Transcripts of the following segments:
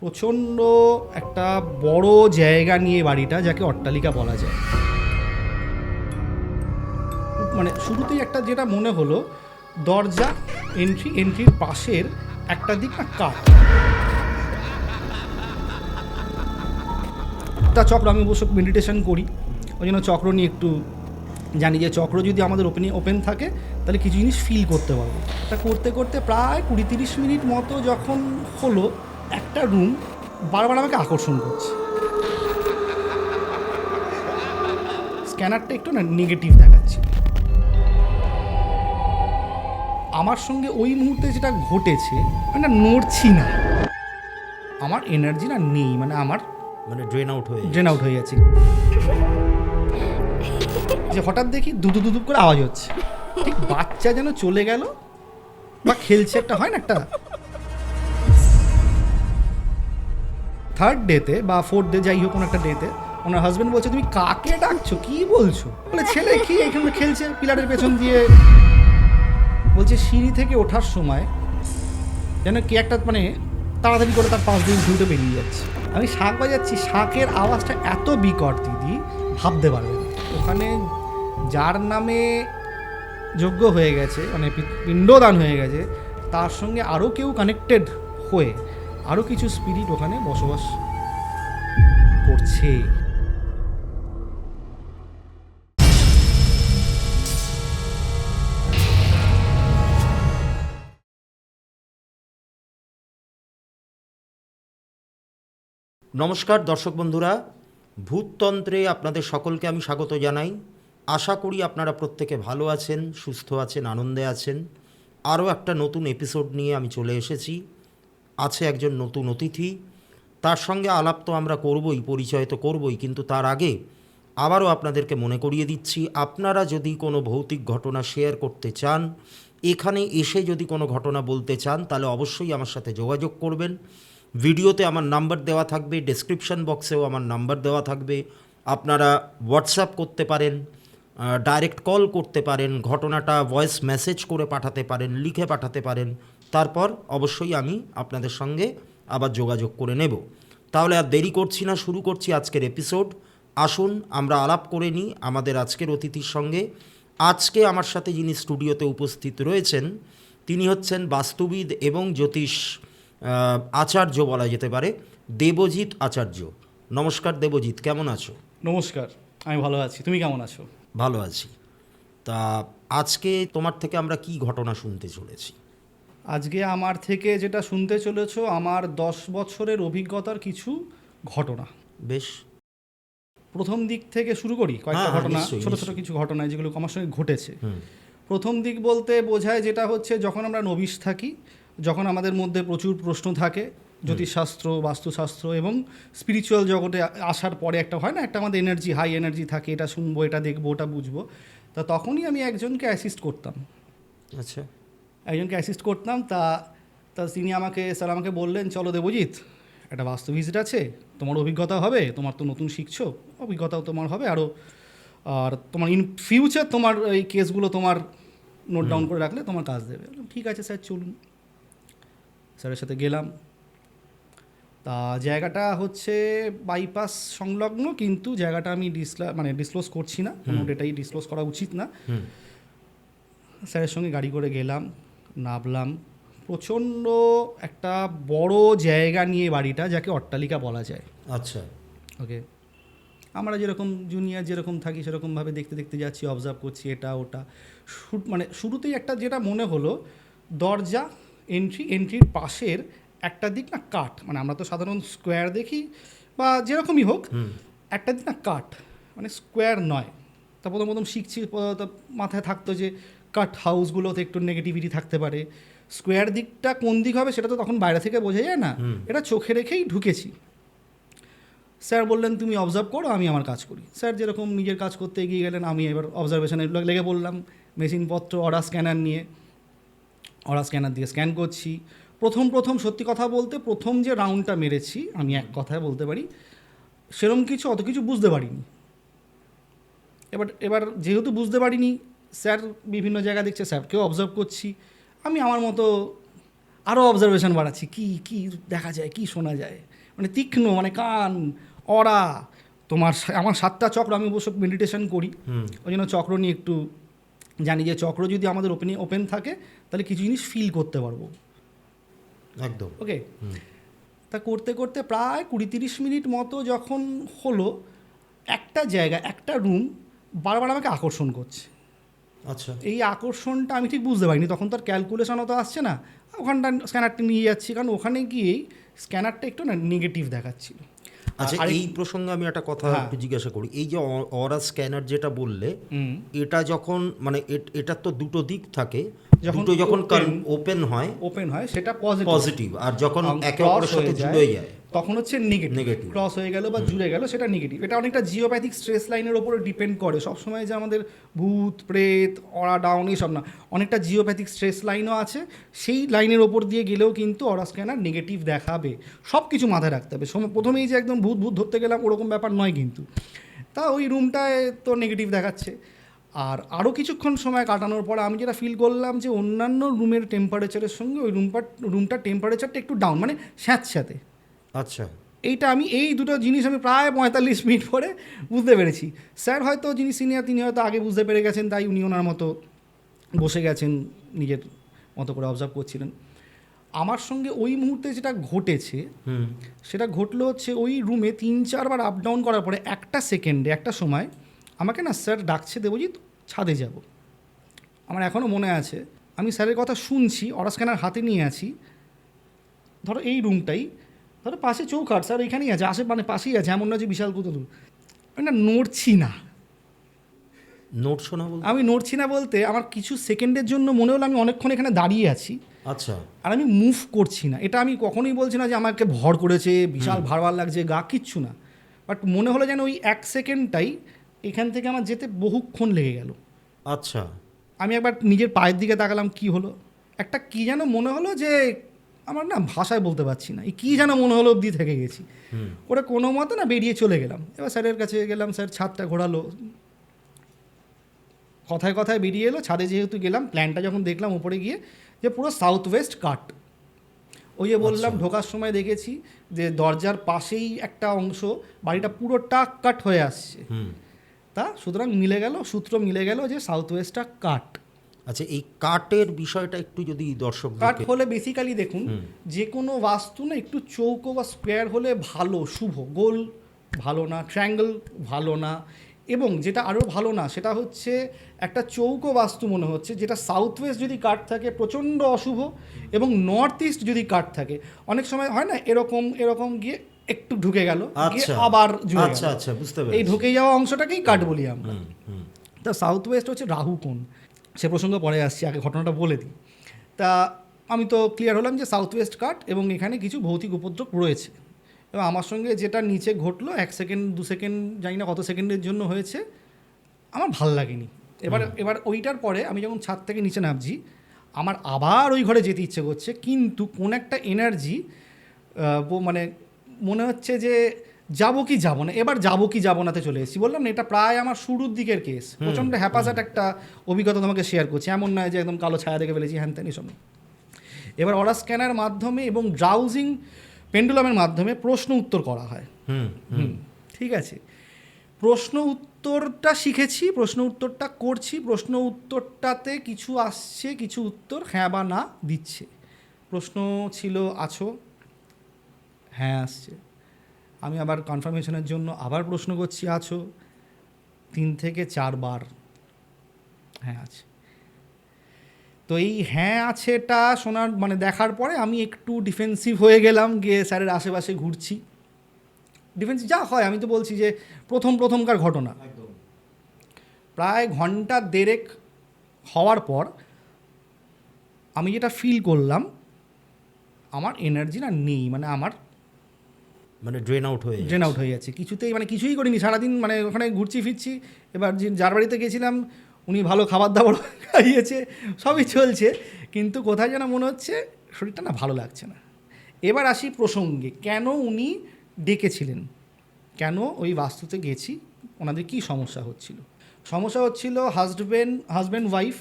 প্রচণ্ড একটা বড় জায়গা নিয়ে বাড়িটা, যাকে অট্টালিকা বলা যায়। মানে শুরুতেই একটা যেটা মনে হলো, দরজা এন্ট্রির পাশের একটা দিক না কাঠ। তা চক্র, আমি অবশ্য মেডিটেশন করি, ওই জন্য চক্র নিয়ে একটু জানি যে চক্র যদি আমাদের ওপেন থাকে তাহলে কিছু জিনিস ফিল করতে পারবো। তা করতে করতে প্রায় 20-30 মিনিট মতো যখন হলো, একটা রুম বারবার আমাকে আকর্ষণ করছে। স্ক্যানারটা একটু না নেগেটিভ দেখাচ্ছে। আমার সঙ্গে ওই মুহূর্তে যেটা ঘটেছে, মানে নড়ছি না, আমার এনার্জি না নেই, আমার ড্রেন আউট হয়ে গেছে। যে হঠাৎ দেখি দুদু করে আওয়াজ হচ্ছে, ঠিক বাচ্চা যেন চলে গেল বা খেলছে, একটা হয় না একটা। থার্ড ডেতে বা ফোর্থ ডে, যাই হোক কোনো একটা ডেতে, ওনার হাজব্যান্ড বলছে, তুমি কাকে ডাকছো, কি বলছো? বলে ছেলে কি এখানে খেলছে পিলারের পেছন দিয়ে। বলছে সিঁড়ি থেকে ওঠার সময় যেন কি একটা তাড়াতাড়ি করে তার পাশ দিয়ে ঘুরে বেরিয়ে যাচ্ছে। আমি শাঁখ বাজাচ্ছি, শাঁখের আওয়াজটা এত বিকট দিদি ভাবতে পারবে না। ওখানে যার নামে যোগ্য হয়ে গেছে, পিণ্ডদান হয়ে গেছে, তার সঙ্গে আরও কেউ কানেক্টেড হয়ে আরও কিছু স্পিরিট ওখানে বসবাস করছে। নমস্কার দর্শক বন্ধুরা, ভূততন্ত্রে আপনাদের সকলকে আমি স্বাগত জানাই। আশা করি আপনারা প্রত্যেকে ভালো আছেন, সুস্থ আছেন, আনন্দে আছেন। আরও একটা নতুন এপিসোড নিয়ে আমি চলে এসেছি। আছে একজন নতুন অতিথি, তার সঙ্গে আলাপ তো আমরা করবই, পরিচয় তো করবই, কিন্তু তার আগে আবারও আপনাদেরকে মনে করিয়ে দিচ্ছি, আপনারা যদি কোনো ভৌতিক ঘটনা শেয়ার করতে চান, এখানে এসে যদি কোনো ঘটনা বলতে চান, তাহলে অবশ্যই আমার সাথে যোগাযোগ করবেন। ভিডিওতে আমার নাম্বার দেওয়া থাকবে, ডেসক্রিপশন বক্সেও আমার নাম্বার দেওয়া থাকবে। আপনারা হোয়াটসঅ্যাপ করতে পারেন, ডাইরেক্ট কল করতে পারেন, ঘটনাটা ভয়েস মেসেজ করে পাঠাতে পারেন, লিখে পাঠাতে পারেন। তারপর অবশ্যই আমি আপনাদের সঙ্গে আবার যোগাযোগ করে নেব। তাহলে আর দেরি করছি না, শুরু করছি আজকের এপিসোড। আসুন আমরা আলাপ করে নিই আমাদের আজকের অতিথির সঙ্গে। আজকে আমার সাথে যিনি স্টুডিওতে উপস্থিত রয়েছেন, তিনি হচ্ছেন বাস্তুবিদ এবং জ্যোতিষ আচার্য বলা যেতে পারে, দেবজিৎ আচার্য। নমস্কার দেবজিৎ, কেমন আছো? নমস্কার, আমি ভালো আছি, তুমি কেমন আছো? ভালো আছি। তা আজকে তোমার থেকে আমরা কি ঘটনা শুনতে চলেছি? আজকে আমার থেকে যেটা শুনতে চলেছো, আমার 10 বছরের অভিজ্ঞতার কিছু ঘটনা। বেশ, প্রথম দিক থেকে শুরু করি। কয়েকটা ঘটনা, নিশ্চয়ই, ছোট ছোট নিশ্চয়ই। কিছু ঘটনা যেগুলো আমার সঙ্গে ঘটেছে। প্রথম দিক বলতে বোঝায় যেটা হচ্ছে, যখন আমরা নবিশ থাকি, যখন আমাদের মধ্যে প্রচুর প্রশ্ন থাকে জ্যোতিষশাস্ত্র, বাস্তুশাস্ত্র এবং স্পিরিচুয়াল জগতে আসার পরে একটা হয় না, একটা আমাদের এনার্জি, হাই এনার্জি থাকে, এটা শুনবো, এটা দেখবো, ওটা বুঝবো। তা তখনই আমি একজনকে অ্যাসিস্ট করতাম। আচ্ছা। একজনকে অ্যাসিস্ট করতাম। তা তিনি স্যার আমাকে বললেন, চলো দেবজিৎ, একটা বাস্তু ভিজিট আছে, তোমার অভিজ্ঞতা হবে, তোমার তো নতুন শিখছো, অভিজ্ঞতাও তোমার হবে আরও, আর তোমার ইন ফিউচার তোমার এই কেসগুলো তোমার নোট ডাউন করে রাখলে তোমার কাজ দেবে। ঠিক আছে স্যার, চলুন। স্যারের সাথে গেলাম। তা জায়গাটা হচ্ছে বাইপাস সংলগ্ন, কিন্তু জায়গাটা আমি ডিসক্লোজ করছি না, কোনো ডেটাই ডিসক্লোজ করা উচিত না। স্যারের সঙ্গে গাড়ি করে গেলাম, নামলাম। প্রচণ্ড একটা বড় জায়গা নিয়ে বাড়িটা, যাকে অট্টালিকা বলা যায়। আচ্ছা। ওকে, আমরা যেরকম জুনিয়র যেরকম থাকি সেরকমভাবে দেখতে দেখতে যাচ্ছি, অবজার্ভ করছি এটা ওটা। শুরুতেই একটা যেটা মনে হলো, দরজা এন্ট্রির পাশের একটা দিক না কাঠ, আমরা তো সাধারণ স্কোয়ার দেখি বা যেরকমই হোক, একটা দিক না কাঠ, স্কোয়ার নয়। তা প্রথম শিখছি, মাথায় থাকতো যে কাঠ হাউসগুলোতে একটু নেগেটিভিটি থাকতে পারে। স্কোয়ার দিকটা কোন দিক হবে সেটা তো তখন বাইরে থেকে বোঝা যায় না, এটা চোখে রেখেই ঢুকেছি। স্যার বললেন, তুমি অবজার্ভ করো, আমি আমার কাজ করি। স্যার যেরকম নিজের কাজ করতে এগিয়ে গেলেন, আমি এবার অবজারভেশনে লেগে বললাম, মেশিনপত্র, অরা স্ক্যানার নিয়ে, অরা স্ক্যানার দিয়ে স্ক্যান করছি। প্রথম সত্যি কথা বলতে, প্রথম যে রাউন্ডটা মেরেছি, আমি এক কথায় বলতে পারি, সেরকম অত কিছু বুঝতে পারিনি। এবার যেহেতু বুঝতে পারিনি, স্যার বিভিন্ন জায়গা দেখছে, স্যারকেও অবজার্ভ করছি, আমি আমার মতো আরও অবজারভেশন বাড়াচ্ছি, কি কি দেখা যায়, কি শোনা যায়, মানে তীক্ষ্ণ, মানে কান, অরা, আমার 7টা চক্র, আমি অবশ্য মেডিটেশন করি, ওই জন্য চক্র নিয়ে একটু জানি যে চক্র যদি আমাদের ওপেন থাকে তাহলে কিছু জিনিস ফিল করতে পারবো। একদম। ওকে, তা করতে করতে প্রায় 20-30 মিনিট মতো যখন হলো, একটা জায়গা, একটা রুম বারবার আমাকে আকর্ষণ করছে। আচ্ছা, এই আকর্ষণটা আমি ঠিক বুঝতে পারিনি, তখন তো আর ক্যালকুলেশনও তো আসছে না, ওখানটা স্ক্যানারটা নিয়ে যাচ্ছি, কারণ ওখানে গিয়েই স্ক্যানারটা একটু না নেগেটিভ দেখাচ্ছিল। আচ্ছা, এই প্রসঙ্গে আমি একটা কথা একটু জিজ্ঞাসা করি। এই যে অরা স্ক্যানার যেটা বললে, এটা যখন মানে এটার তো দুটো দিক থাকে, দুটো যখন ওপেন হয় সেটা পজিটিভ, আর যখন একে অপরের সাথে জুড়ে যায় তখন হচ্ছে নেগেটিভ। ক্রস হয়ে গেল বা জুড়ে গেল সেটা নেগেটিভ। এটা অনেকটা জিওপ্যাথিক স্ট্রেস লাইনের ওপরে ডিপেন্ড করে সবসময়, যে আমাদের ভূত প্রেত অরা ডাউন এইসব না, অনেকটা জিওপ্যাথিক স্ট্রেস লাইনও আছে, সেই লাইনের ওপর দিয়ে গেলেও কিন্তু অরা স্ক্যানার নেগেটিভ দেখাবে। সব কিছু মাথায় রাখতে হবে, প্রথমেই যে একদম ভূত ধরতে গেলাম ওরকম ব্যাপার নয় কিন্তু। তা ওই রুমটায় তো নেগেটিভ দেখাচ্ছে। আর আরও কিছুক্ষণ সময় কাটানোর পর আমি যেটা ফিল করলাম যে অন্যান্য রুমের টেম্পারেচারের সঙ্গে ওই রুমটার টেম্পারেচারটা একটু ডাউন, মানে স্যাঁতস্যাঁতে। আচ্ছা, এই দুটো জিনিস আমি প্রায় 45 মিনিট পরে বুঝতে পেরেছি। স্যার হয়তো যিনি সিনিয়র তিনি হয়তো আগে বুঝতে পেরে গেছেন, তাই উনি ওনার মতো বসে গেছেন, নিজের মতো করে অবজার্ভ করছিলেন। আমার সঙ্গে ওই মুহূর্তে যেটা ঘটেছে সেটা ঘটলো হচ্ছে, ওই রুমে 3-4 বার আপ ডাউন করার পরে একটা সময় আমাকে না স্যার ডাকছে, দেবজিৎ ছাদে যাব। আমার এখনও মনে আছে, আমি স্যারের কথা শুনছি, অরা স্ক্যানার হাতে নিয়ে আছি, ধরো এই রুমটাই, ধরো পাশে চৌকাঠ, স্যার এখানেই আছে, মানে পাশেই আছে, এমন না যে বিশাল কত দূর। আমি না নড়ছি না। আমি নড়ছি না বলতে আমার কিছু সেকেন্ডের জন্য মনে হলো আমি অনেকক্ষণ এখানে দাঁড়িয়ে আছি, আচ্ছা, আর আমি মুভ করছি না। এটা আমি কখনোই বলছি না যে আমাকে ভর করেছে, বিশাল ভার লাগছে গা, কিচ্ছু না, বাট মনে হলো যেন ওই 1 সেকেন্ডটাই এখান থেকে আমার যেতে বহুক্ষণ লেগে গেল। আচ্ছা, আমি একবার নিজের পায়ের দিকে তাকালাম, কি হলো, একটা কি যেন মনে হলো যে, আমার না ভাষায় বলতে পারছি না, এই কী যেন মনে হলো, অবধি থেকে গেছি। ওরা কোনো মতো না বেরিয়ে চলে গেলাম। এবার স্যারের কাছে গেলাম, স্যার ছাদটা ঘোরালো, কথায় কথায় বেরিয়ে এলো। ছাদে যেহেতু গেলাম, প্ল্যানটা যখন দেখলাম উপরে গিয়ে, যে পুরো সাউথ ওয়েস্ট কাট। ওই যে বললাম ঢোকার সময় দেখেছি যে দরজার পাশেই একটা অংশ, বাড়িটা পুরোটা কাট হয়ে আসছে। তা সুতরাং সূত্র মিলে গেল যে সাউথ ওয়েস্টটা কাট। আচ্ছা, এই কাটের বিষয়টা একটু যদি দর্শক, কাট হলে বেসিক্যালি দেখুন, যে কোনো বাস্তু না একটু চৌকো বা স্কোয়ার হলে ভালো, শুভ। গোল ভালো না, ট্রায়াঙ্গেল ভালো না, এবং যেটা আরও ভালো না সেটা হচ্ছে একটা চৌকো বাস্তু মনে হচ্ছে, যেটা সাউথ ওয়েস্ট যদি কাট থাকে প্রচণ্ড অশুভ, এবং নর্থ ইস্ট যদি কাট থাকে অনেক সময় হয় না এরকম গিয়ে একটু ঢুকে গেল, আবার জুড়ে গেল। আচ্ছা, বুঝতে পেরেছি। এই ঢুকে যাওয়া অংশটাকেই কাট বলি আমরা। তা সাউথ ওয়েস্ট হচ্ছে রাহু কোণ, সে প্রসঙ্গ পরে আসছি, আগে ঘটনাটা বলে দিই। তা আমি তো ক্লিয়ার হলাম যে সাউথ ওয়েস্ট কাট, এবং এখানে কিছু ভৌতিক উপদ্রব রয়েছে। এবং আমার সঙ্গে যেটা নিচে ঘটলো, 1 সেকেন্ড 2 সেকেন্ড জানি না কত সেকেন্ডের জন্য হয়েছে, আমার ভাল লাগেনি। এবার ওইটার পরে আমি যখন ছাদ থেকে নিচে নামছি, আমার আবার ওই ঘরে যেতে ইচ্ছে করছে, কিন্তু কোন একটা এনার্জি মানে মনে হচ্ছে যে যাবো কি যাবো না, এবার যাবো কি যাবো নাতে চলে এসেছি। বললাম না, এটা প্রায় আমার শুরুর দিকের কেস, প্রচণ্ড হ্যাপাসাট একটা অভিজ্ঞতা তোমাকে শেয়ার করছি, এমন নয় যে একদম কালো ছায়া দেখে ফেলেছি হ্যান ত্যান এসব। এবার অরা স্ক্যানার মাধ্যমে এবং ড্রাউজিং পেন্ডুলামের মাধ্যমে প্রশ্ন উত্তর করা হয়। ঠিক আছে, প্রশ্ন উত্তরটা শিখেছি, প্রশ্ন উত্তরটা করছি, প্রশ্ন উত্তরটাতে কিছু আসছে, কিছু উত্তর হ্যাঁ বা না দিচ্ছে। প্রশ্ন ছিল আছো, হ্যাঁ আসছে। আমি আবার কনফার্মেশনের জন্য আবার প্রশ্ন করছি, আছো, 3 থেকে 4 বার হ্যাঁ আছে। তো এই হ্যাঁ আছেটা শোনার মানে দেখার পরে আমি একটু ডিফেন্সিভ হয়ে গেলাম, গিয়ে স্যারের আশেপাশে ঘুরছি। ডিফেন্সিভ যা হয়, আমি তো বলছি যে প্রথমকার ঘটনা। প্রায় 1.5 ঘন্টা হওয়ার পর আমি যেটা ফিল করলাম, আমার এনার্জি না নেই, মানে ড্রেন আউট হয়ে যাচ্ছে কিছুতেই, মানে কিছুই করিনি সারাদিন, মানে ওখানে ঘুরছি ফিরছি। এবার যার বাড়িতে গেছিলাম উনি ভালো খাবার দাবার খাইয়েছে, সবই চলছে, কিন্তু কোথায় যেন মনে হচ্ছে শরীরটা না ভালো লাগছে না। এবার আসি প্রসঙ্গে, কেন উনি ডেকেছিলেন, কেন ওই বাস্তুতে গেছি, ওনাদের কী সমস্যা হচ্ছিল। হাজব্যান্ড ওয়াইফ,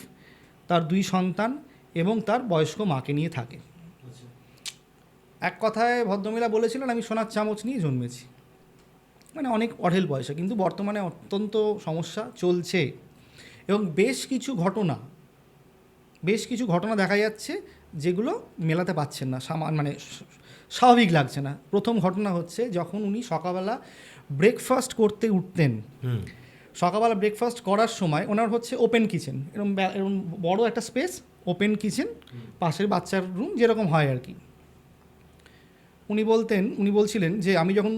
তার 2 সন্তান এবং তার বয়স্ক মাকে নিয়ে থাকে। এক কথায় ভদ্রমহিলা বলেছিলেন আমি সোনার চামচ নিয়ে জন্মেছি, মানে অনেক অঢেল পয়সা, কিন্তু বর্তমানে অত্যন্ত সমস্যা চলছে এবং বেশ কিছু ঘটনা দেখা যাচ্ছে যেগুলো মেলাতে পাচ্ছেন না, মানে স্বাভাবিক লাগছে না। প্রথম ঘটনা হচ্ছে যখন উনি সকালবেলা ব্রেকফাস্ট করতে উঠতেন, সকালবেলা ব্রেকফাস্ট করার সময় ওনার হচ্ছে ওপেন কিচেন, এরকম বড় একটা স্পেস, ওপেন কিচেন, পাশের বাচ্চার রুম যেরকম হয় আর কি। উনি বলছিলেন যে আমি যখন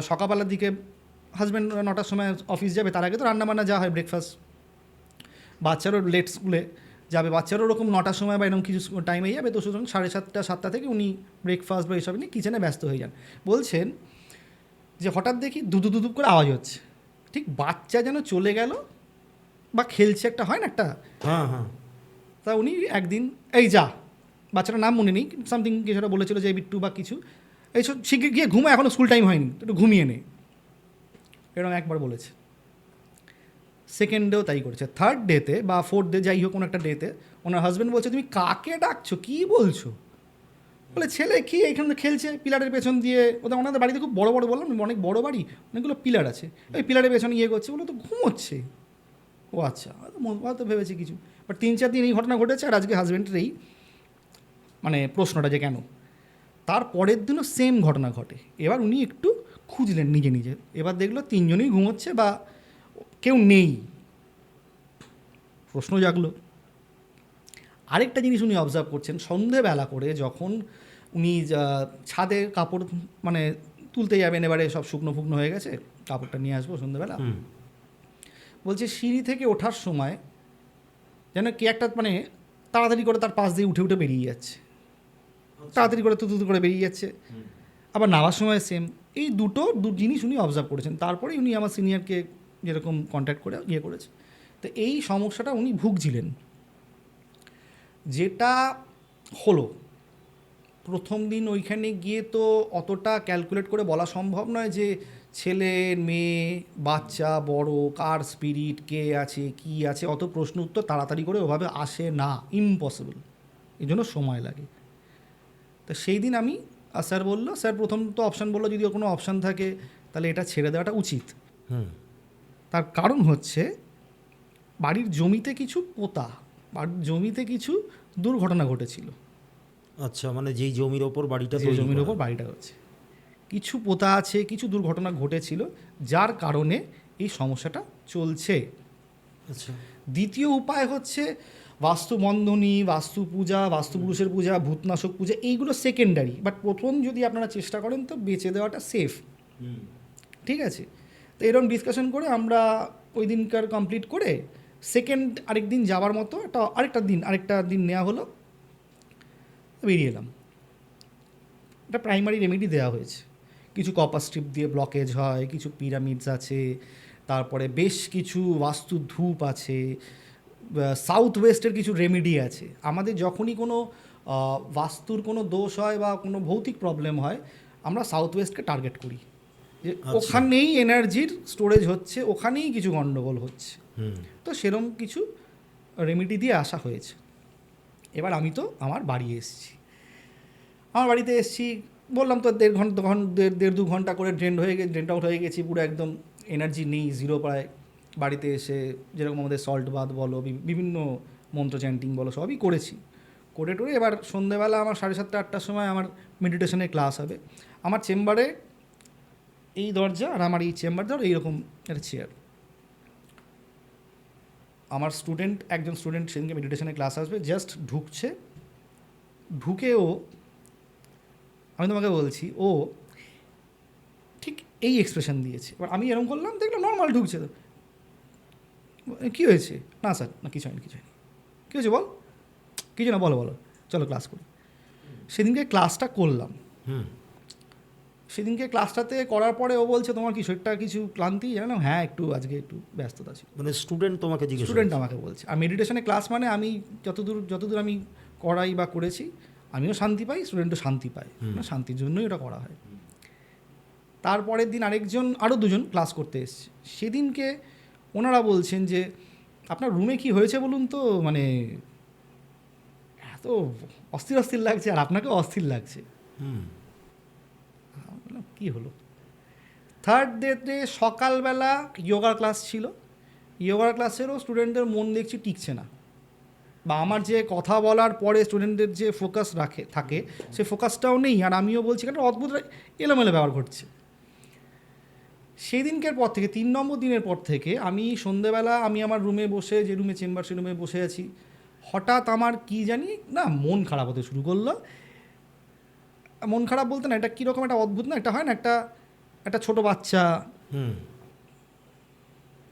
সকালবেলার দিকে হাজব্যান্ড 9টার সময় অফিস যাবে, তার আগে তো রান্নাবান্না যা হয় ব্রেকফাস্ট, বাচ্চারও লেট স্কুলে যাবে, বাচ্চারও ওরকম 9টার সময় বা এরকম কিছু টাইমে যাবে, তো সুতরাং 7:30 7টা থেকে উনি ব্রেকফাস্ট বা এসব নিয়ে কিচেনে ব্যস্ত হয়ে যান। বলছেন যে হঠাৎ দেখি দুদুপ করে আওয়াজ হচ্ছে, ঠিক বাচ্চা যেন চলে গেল বা খেলছে, একটা হয় না একটা, হ্যাঁ হ্যাঁ। তা উনি একদিন এই যা, বাচ্চাটার নাম মনে নেই, সামথিং কিছুটা বলেছিল যে বিট্টু বা কিছু, এইসব শিখে গিয়ে ঘুমা, এখনও স্কুল টাইম হয়নি, একটু ঘুমিয়ে নে, এরকম একবার বলেছে। সেকেন্ড ডেও তাই করেছে, থার্ড ডেতে বা ফোর্থ ডে যাই হোক কোনো একটা ডেতে ওনার হাজব্যান্ড বলছে তুমি কাকে ডাকছো, কী বলছো? বলে ছেলে কি এইখানে খেলছে পিলারের পেছন দিয়ে, ওনাদের বাড়িতে খুব বড় বড়, বললাম অনেক বড় বাড়ি, অনেকগুলো পিলার আছে, ওই পিলারের পেছনে ইয়ে করছে, বলে তো ঘুমোচ্ছে। ও আচ্ছা, হয়তো ভেবেছি কিছু, বাট 3-4 দিন এই ঘটনা ঘটেছে, আর আজকে হাজব্যান্ডের এই মানে প্রশ্নটা যে কেন। তার পরের দিনও সেম ঘটনা ঘটে। এবার উনি একটু খুঁজলেন নিজে, এবার দেখলো 3 জনই ঘুমোচ্ছে বা কেউ নেই, প্রশ্ন জাগলো। আরেকটা জিনিস উনি অবজার্ভ করছেন, সন্ধেবেলা করে যখন উনি ছাদে কাপড় মানে তুলতে যাবেন, এবারে সব শুকনো ফুকনো হয়ে গেছে, কাপড়টা নিয়ে আসবো সন্ধেবেলা, বলছে সিঁড়ি থেকে ওঠার সময় যেন কি একটা মানে তাড়াতাড়ি করে তার পাশ দিয়ে উঠে উঠে বেরিয়ে যাচ্ছে, তাড়াতাড়ি করে তুতু করে বেরিয়ে যাচ্ছে, আবার নামার সময় সেম। এই দুটো জিনিস উনি অবজার্ভ করেছেন। তারপরে উনি আমার সিনিয়রকে যেরকম কন্ট্যাক্ট করে ইয়ে করেছে, তো এই সমস্যাটা উনি ভুগছিলেন। যেটা হলো প্রথম দিন ওইখানে গিয়ে তো অতটা ক্যালকুলেট করে বলা সম্ভব নয় যে ছেলে মেয়ে বাচ্চা বড় কার স্পিরিট কে আছে কি আছে, অত প্রশ্ন উত্তর তাড়াতাড়ি করে ওভাবে আসে না, ইম্পসিবল, এই জন্য সময় লাগে। তো সেই দিন আমি স্যার বললো, স্যার প্রথম তো অপশান বললো যদি কোনো অপশান থাকে তাহলে এটা ছেড়ে দেওয়াটা উচিত। তার কারণ হচ্ছে বাড়ির জমিতে কিছু পোতা, বাড়ির জমিতে কিছু দুর্ঘটনা ঘটেছিল। আচ্ছা, মানে যেই জমির ওপর বাড়িটা, যে জমির ওপর বাড়িটা হচ্ছে কিছু পোতা আছে, কিছু দুর্ঘটনা ঘটেছিল, যার কারণে এই সমস্যাটা চলছে। আচ্ছা। দ্বিতীয় উপায় হচ্ছে বাস্তু বন্ধনী, বাস্তু পূজা, বাস্তুপুরুষের পূজা, ভূতনাশক পূজা, এইগুলো সেকেন্ডারি, বাট প্রথম যদি আপনারা চেষ্টা করেন তো বেঁচে দেওয়াটা সেফ। ঠিক আছে, তো এরকম ডিসকাশন করে আমরা ওই দিনকার কমপ্লিট করে সেকেন্ড আরেক দিন যাওয়ার মতো আরেকটা দিন নেওয়া হলো, বেরিয়ে এলাম। একটা প্রাইমারি রেমেডি দেওয়া হয়েছে, কিছু কপার স্ট্রিপ দিয়ে ব্লকেজ হয়, কিছু পিরামিডস আছে, তারপরে বেশ কিছু বাস্তু ধূপ আছে, সাউথ ওয়েস্টের কিছু রেমেডি আছে। আমাদের যখনই কোনো বাস্তুর কোনো দোষ হয় বা কোনো ভৌতিক প্রবলেম হয়, আমরা সাউথ ওয়েস্টকে টার্গেট করি, যে ওখানেই এনার্জির স্টোরেজ হচ্ছে, ওখানেই কিছু গণ্ডগোল হচ্ছে। তো সেরকম কিছু রেমেডি দিয়ে আসা হয়েছে। এবার আমি তো আমার বাড়ি এসেছি, আমার বাড়িতে এসেছি, বললাম তো 1.5 ঘন্টা করে ড্রেন আউট হয়ে গেছি, পুরো একদম এনার্জি নেই, জিরো প্রায়। বাড়িতে এসে যেরকম আমাদের সল্ট বাথ বলো, বিভিন্ন মন্ত্র চ্যান্টিং বলো, সবই করেছি, করে এবার সন্ধ্যেবেলা আমার 7:30 8টার সময় আমার মেডিটেশনের ক্লাস হবে। আমার চেম্বারে এই দরজা আর আমার এই চেম্বার ধর এইরকম একটা চেয়ার। আমার একজন স্টুডেন্ট সেদিনকে মেডিটেশনের ক্লাস আসবে, জাস্ট ঢুকেও আমি তোমাকে বলছি ও ঠিক এই এক্সপ্রেশন দিয়েছে। এবার আমি এরকম করলাম, দেখলাম নর্মাল ঢুকছে, তো কী হয়েছে? না স্যার, না কিছু হয়নি, কী হয়েছে বল, কিছু না, বলো চলো ক্লাস করি। সেদিনকে ক্লাসটা করলাম। সেদিনকে ক্লাসটাতে করার পরে ও বলছে তোমার কি শরীরটা কিছু ক্লান্তি? জানালাম হ্যাঁ একটু, আজকে একটু ব্যস্ততা ছিল। মানে স্টুডেন্ট আমাকে বলছে। আর মেডিটেশনে ক্লাস মানে আমি যতদূর আমি করাই বা করেছি, আমিও শান্তি পাই, স্টুডেন্টও শান্তি পায়, শান্তির জন্যই ওটা করা হয়। তারপরের দিন আরও দুজন ক্লাস করতে এসছে। সেদিনকে ওনারা বলছেন যে আপনার রুমে কি হয়েছে বলুন তো, মানে এত অস্থির লাগছে, আর আপনাকেও অস্থির লাগছে। কী হলো। থার্ড ডেতে সকালবেলা যোগার ক্লাস ছিল, যোগার ক্লাসেরও স্টুডেন্টদের মন দেখছি টিকছে না, বা আমার যে কথা বলার পরে স্টুডেন্টদের যে ফোকাস থাকে সে ফোকাসটাও নেই, আর আমিও বলছি একটা অদ্ভুত এলোমেলো ব্যাপার ঘটছে। সেই দিনকের পর থেকে 3 নম্বর দিনের পর থেকে আমি সন্ধেবেলা আমি আমার রুমে বসে, যে রুমে চেম্বার সে রুমে বসে আছি, হঠাৎ আমার কি জানি না মন খারাপ হতে শুরু করলো। মন খারাপ বলতে না, এটা কীরকম একটা অদ্ভুত না, একটা হয় না একটা ছোটো বাচ্চা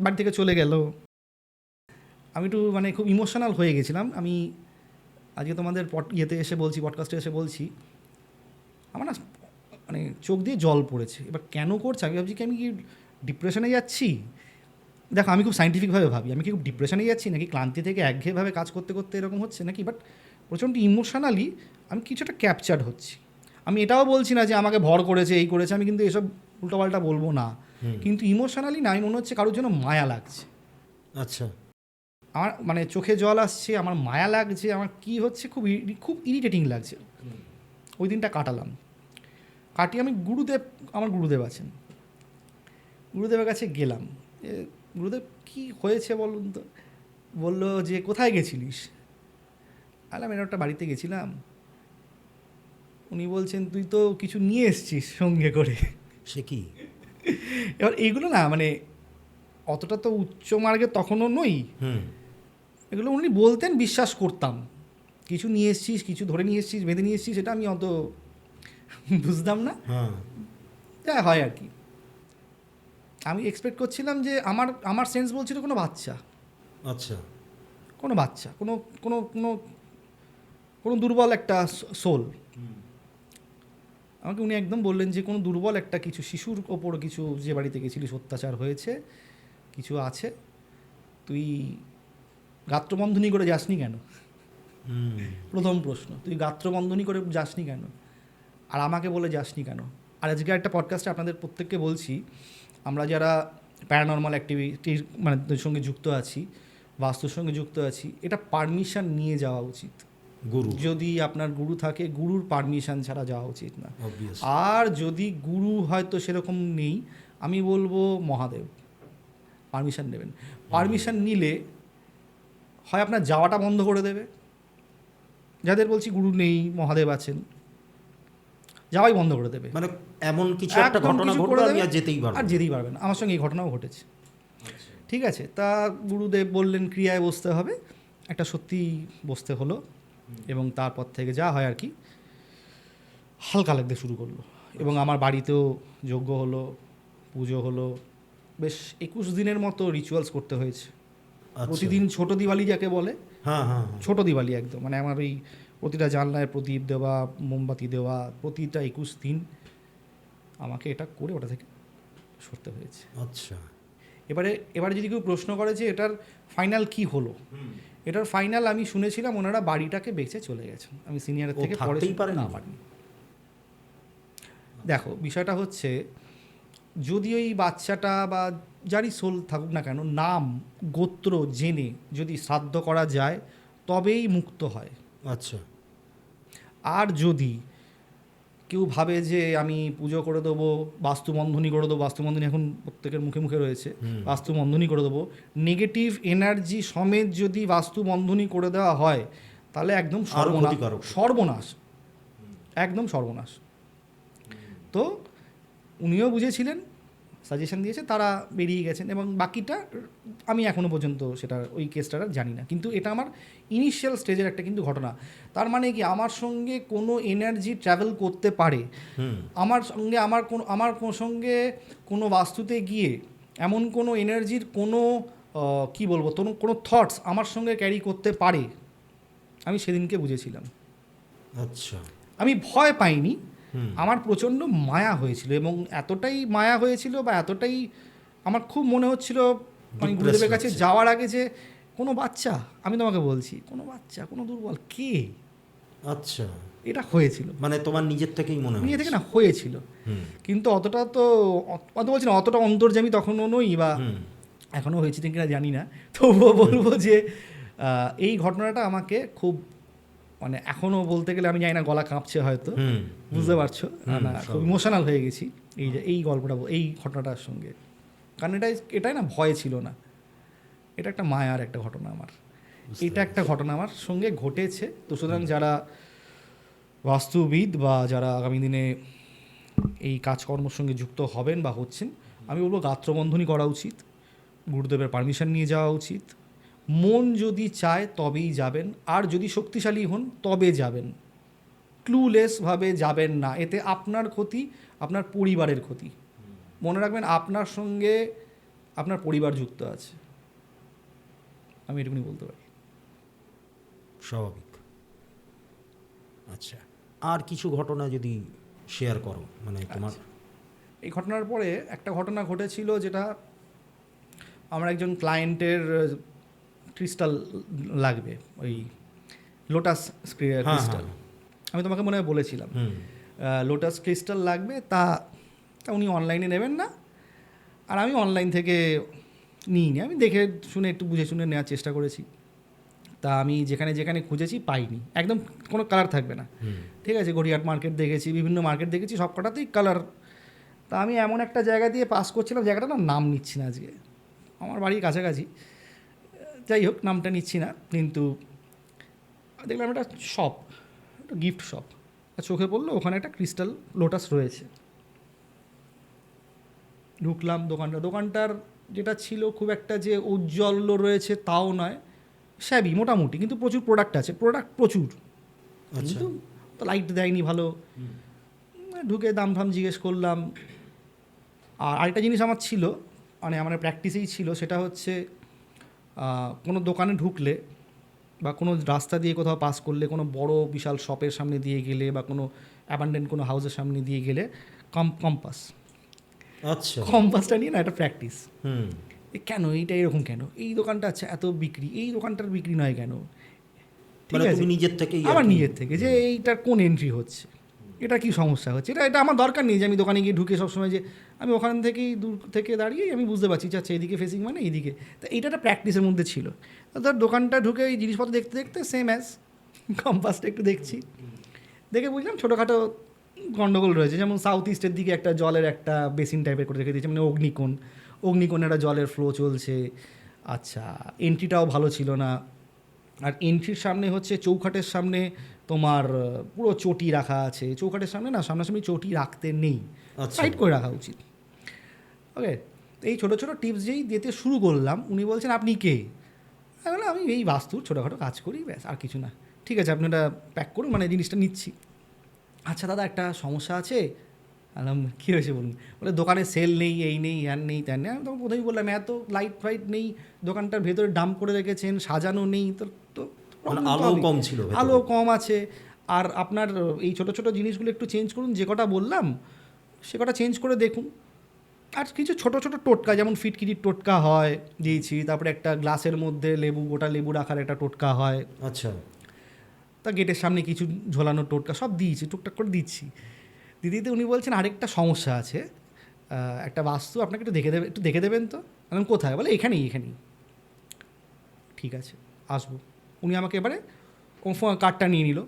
বাড়ি থেকে চলে গেল, আমি একটু মানে খুব ইমোশনাল হয়ে গেছিলাম। আমি আজকে তোমাদের পডকাস্টে এসে বলছি, আমার না মানে চোখ দিয়ে জল পড়েছে। এবার কেন করছে আমি ভাবছি কি আমি কি ডিপ্রেশনে যাচ্ছি। দেখো আমি খুব সাইন্টিফিকভাবে ভাবি, আমি কি খুব ডিপ্রেশনে যাচ্ছি নাকি ক্লান্তি থেকে একঘেয়েভাবে কাজ করতে করতে এরকম হচ্ছে নাকি, বাট প্রচণ্ড ইমোশনালি আমি কিছুটা ক্যাপচার্ড হচ্ছি। আমি এটাও বলছি না যে আমাকে ভর করেছে এই করেছে, আমি কিন্তু এসব উল্টোপাল্টা বলবো না, কিন্তু ইমোশনালি না আমি মনে হচ্ছে কারোর জন্য মায়া লাগছে। আচ্ছা, আমার মানে চোখে জল আসছে, আমার মায়া লাগছে, আমার কি হচ্ছে খুব ইরিটেটিং লাগছে। ওই দিনটা কাটিয়ে আমি আমার গুরুদেব আছেন, গুরুদেবের কাছে গেলাম। গুরুদেব কি হয়েছে বলুন তো। বললো যে কোথায় গেছিলিস। আলাম এর একটা বাড়িতে গেছিলাম। উনি বলছেন তুই তো কিছু নিয়ে এসছিস সঙ্গে করে। সে কি? এবার এইগুলো না মানে অতটা তো উচ্চ মার্গে তখনও নই, এগুলো উনি বলতেন, বিশ্বাস করতাম। কিছু নিয়ে এসছিস, কিছু ধরে নিয়ে এসছিস, বেঁধে নিয়ে এসছিস, সেটা আমি অত বুঝতাম না, যা হয় আর কি। আমি এক্সপেক্ট করছিলাম যে আমার সেন্স বলছিল কোনো বাচ্চা, আচ্ছা, কোনো বাচ্চা, কোনো কোনো কোনো কোনো দুর্বল একটা সোল। আমাকে উনি একদম বললেন যে কোনো দুর্বল একটা কিছু শিশুর ওপর কিছু, যে বাড়িতে গেছিলিস অত্যাচার হয়েছে, কিছু আছে, তুই গাত্রবন্ধনী করে যাসনি কেন। প্রথম প্রশ্ন, তুই গাত্রবন্ধনী করে যাসনি কেন, আর আমাকে বলে যাসনি কেন। আর আজকে একটা পডকাস্টে আপনাদের প্রত্যেককে বলছি, আমরা যারা প্যারানর্মাল অ্যাক্টিভিটির মানে সঙ্গে যুক্ত আছি, বাস্তুর সঙ্গে যুক্ত আছি, এটা পারমিশন নিয়ে যাওয়া উচিত। গুরু, যদি আপনার গুরু থাকে, গুরুর পারমিশন ছাড়া যাওয়া উচিত না। Obviously. আর যদি গুরু হয়তো সেরকম নেই, আমি বলবো মহাদেব পারমিশন নেবেন। পারমিশন নিলে হয় আপনার যাওয়াটা বন্ধ করে দেবে, যাদের বলছি গুরু নেই মহাদেব আছেন, যাওয়াই বন্ধ করে দেবে। মানে এমন কিছু একটা ঘটনা ঘটবে আমি আর যেতেই পারবেন। আমার সঙ্গে এই ঘটনাও ঘটেছে। ঠিক আছে, তা গুরুদেব বললেন ক্রিয়ায় বসতে হবে, একটা সত্যি বসতে হলো, এবং তারপর থেকে যা হয় আর কি হালকা লাগতে শুরু করলো। এবং আমার বাড়িতেও যজ্ঞ হলো, পুজো হলো, বেশ 21 দিনের মতো রিচুয়ালস করতে হয়েছে। প্রতিদিন ছোট দিওয়ালি যাকে বলে, ছোট দিওয়ালি একদম, মানে আমার ওই প্রতিটা জানলায় প্রদীপ দেওয়া, মোমবাতি দেওয়া, প্রতিটা 21 দিন আমাকে এটা করে ওটা থেকে সরতে হয়েছে। আচ্ছা, এবারে যদি কেউ প্রশ্ন করে যে এটার ফাইনাল কি হলো, এটার ফাইনাল আমি শুনেছিলাম ওনারা বাড়িটাকে বেঁচে চলে গেছেন। আমি সিনিয়রের থেকে পরে না পারিনি। দেখো বিষয়টা হচ্ছে, যদি ওই বাচ্চাটা বা যারই সোল থাকুক না কেন, নাম গোত্র জেনে যদি শ্রাদ্ধ করা যায় তবেই মুক্ত হয়। আচ্ছা, আর যদি কেউ ভাবে যে আমি পুজো করে দেবো, বাস্তুবন্ধনী করে দেবো, বাস্তুবন্ধনী এখন প্রত্যেকের মুখে মুখে রয়েছে, বাস্তুবন্ধনী করে দেবো, নেগেটিভ এনার্জি সমেত যদি বাস্তুবন্ধনী করে দেওয়া হয় তাহলে একদম সর্বনাশ, একদম সর্বনাশ। তো উনিও বুঝেছিলেন, সাজেশন দিয়েছে, তারা বেরিয়ে গেছেন, এবং বাকিটা আমি এখনও পর্যন্ত সেটা ওই কেসটা জানি না। কিন্তু এটা আমার ইনিশিয়াল স্টেজের একটা কিন্তু ঘটনা। তার মানে কি আমার সঙ্গে কোনো এনার্জি ট্রাভেল করতে পারে, আমার সঙ্গে কোনো বাস্তুতে গিয়ে এমন কোনো এনার্জির কোনো কী বলবো, কোনো থটস আমার সঙ্গে ক্যারি করতে পারে, আমি সেদিনকে বুঝেছিলাম। আচ্ছা, আমি ভয় পাইনি, আমার প্রচণ্ড মায়া হয়েছিল, এবং এতটাই মায়া হয়েছিল বা এতটাই আমার খুব মনে হচ্ছিল মানে গুরুদেবের কাছে যাওয়ার আগে যে কোনো বাচ্চা, আমি তোমাকে বলছি কোনো বাচ্চা, কোনো দুর্বল কে। আচ্ছা, এটা হয়েছিল, মানে তোমার নিজের থেকেই নিজে থেকে না হয়েছিল। কিন্তু অত বলছি না, অতটা অন্তর্যামী তখনও নই, বা এখনও হয়েছে কিনা জানি না, তবুও বলবো যে এই ঘটনাটা আমাকে খুব মানে এখনও বলতে গেলে আমি জানি না, গলা কাঁপছে হয়তো, হুম বুঝতে পারছো না, সব। খুব ইমোশনাল হয়ে গেছি এই গল্পটা, এই ঘটনাটার সঙ্গে। কারণ এটাই না ভয় ছিল না, এটা একটা মায়ার একটা ঘটনা আমার, এটা একটা ঘটনা আমার সঙ্গে ঘটেছে। তো সুতরাং যারা বাস্তুবিদ বা যারা আগামী দিনে এই কাজকর্মের সঙ্গে যুক্ত হবেন বা হচ্ছেন, আমি বলবো গাত্রবন্ধনী করা উচিত, গুরুদেবের পারমিশন নিয়ে যাওয়া উচিত, মন যদি চায় তবেই যাবেন, আর যদি শক্তিশালী হন তবে যাবেন, ক্লুলেসভাবে যাবেন না, এতে আপনার ক্ষতি, আপনার পরিবারের ক্ষতি। মনে রাখবেন আপনার সঙ্গে আপনার পরিবার যুক্ত আছে, আমি এটুকুনি বলতে পারি। স্বাভাবিক। আচ্ছা, আর কিছু ঘটনা যদি শেয়ার করো, মানে তোমার। এই ঘটনার পরে একটা ঘটনা ঘটেছিল, যেটা আমার একজন ক্লায়েন্টের ক্রিস্টাল লাগবে, ওই লোটাস ক্রিস্টাল, আমি তোমাকে মনে হয় বলেছিলাম লোটাস ক্রিস্টাল লাগবে, তা উনি অনলাইনে নেবেন না, আর আমি অনলাইন থেকে নিইনি, আমি দেখে শুনে একটু বুঝে শুনে নেওয়ার চেষ্টা করেছি। তা আমি যেখানে যেখানে খুঁজেছি পাইনি, একদম কোনো কালার থাকবে না, ঠিক আছে, গড়িয়াহাট মার্কেট দেখেছি, বিভিন্ন মার্কেট দেখেছি, সব কটাতেই কালার। তা আমি এমন একটা জায়গা দিয়ে পাস করছিলাম, জায়গাটা না নাম নিচ্ছি না আজকে, আমার বাড়ির কাছাকাছি, যাই হোক নামটা নিচ্ছি না, কিন্তু দেখলাম একটা শপ, একটা গিফট শপ, চোখে পড়লো ওখানে একটা ক্রিস্টাল লোটাস রয়েছে। ঢুকলাম দোকানটার যেটা ছিল খুব একটা যে উজ্জ্বল রয়েছে তাও নয়, শ্যাবি মোটামুটি, কিন্তু প্রচুর প্রোডাক্ট আছে, প্রচুর, কিন্তু তো লাইট দেয়নি ভালো। ঢুকে দাম ঠাম জিজ্ঞেস করলাম। আর আরেকটা জিনিস আমার ছিল, মানে আমার প্র্যাকটিসেই ছিল, সেটা হচ্ছে কোনো দোকানে ঢুকলে বা কোনো রাস্তা দিয়ে কোথাও পাস করলে, কোনো বড় বিশাল শপের সামনে দিয়ে গেলে বা কোনো অ্যাবান্ডেন্ট কোনো হাউসের সামনে দিয়ে গেলে কম্পাস, আচ্ছা, কম্পাসটা নিয়ে না একটা প্র্যাকটিস, কেন এইটা এরকম, কেন এই দোকানটা আচ্ছা এত বিক্রি, এই দোকানটার বিক্রি নয় কেন, ঠিক মানে আছে, তুমি নিজের থেকেই আমার নিজের থেকে যে এইটার কোন এন্ট্রি হচ্ছে, এটা কি সমস্যা হচ্ছে, এটা আমার দরকার নেই যে আমি দোকানে গিয়ে ঢুকে সবসময়, যে আমি ওখান থেকেই দূর থেকে দাঁড়িয়ে আমি বুঝতে পারছি যে আচ্ছা এইদিকে ফেসিং মানে এইদিকে, তা এইটা একটা প্র্যাকটিসের মধ্যে ছিল। ধর দোকানটা ঢুকে এই জিনিসপত্র দেখতে দেখতে সেম অ্যাজ কম্পাসটা একটু দেখছি, দেখে বুঝলাম ছোটোখাটো গণ্ডগোল রয়েছে, যেমন সাউথ ইস্টের দিকে একটা জলের একটা বেসিন টাইপের করে রেখে দিয়েছে, মানে অগ্নিকোণ একটা জলের ফ্লো চলছে। আচ্ছা, এন্ট্রিটাও ভালো ছিল না, আর এন্ট্রির সামনে হচ্ছে চৌখাটের সামনে তোমার পুরো চটি রাখা আছে, চৌখাটের সামনে না, সামনাসামনি চটি রাখতে নেই, সাইড করে রাখা উচিত। ওকে, এই ছোটো ছোটো টিপস যেই দিতে শুরু করলাম, উনি বলছেন আপনি কে? আমি বললাম আমি এই বাস্তুর ছোটোখাটো কাজ করি, ব্যাস, আর কিছু না। ঠিক আছে, আপনি এটা প্যাক করুন, মানে জিনিসটা নিচ্ছি। আচ্ছা দাদা, একটা সমস্যা আছে। বললাম কী হয়েছে বলুন। বলে দোকানে সেল নেই, এই নেই, হ্যান নেই, ত্যান নেই। আমি তখন প্রথমেই বললাম এত লাইট ফাইট নেই, দোকানটার ভেতরে ডাম্প করে রেখেছেন, সাজানো নেই, তো আলো কম ছিল, আলো কম আছে, আর আপনার এই ছোটো ছোটো জিনিসগুলো একটু চেঞ্জ করুন, যে কটা বললাম সে কটা চেঞ্জ করে দেখুন। আর কিছু ছোটো ছোটো টোটকা, যেমন ফিটকিরির টোটকা হয় দিয়েছি, তারপরে একটা গ্লাসের মধ্যে গোটা লেবু রাখার একটা টোটকা হয়, আচ্ছা, তা গেটের সামনে কিছু ঝোলানোর টোটকা সব দিয়েছি, টুকটাক করে দিচ্ছি। দিদিতে উনি বলছেন আরেকটা সমস্যা আছে, একটা বাস্তু আপনাকে একটু দেখে দেবেন তো। আমি কোথায়? বলে এখানেই। ঠিক আছে, আসবো। উনি আমাকে এবারে কার্ডটা নিয়ে নিল।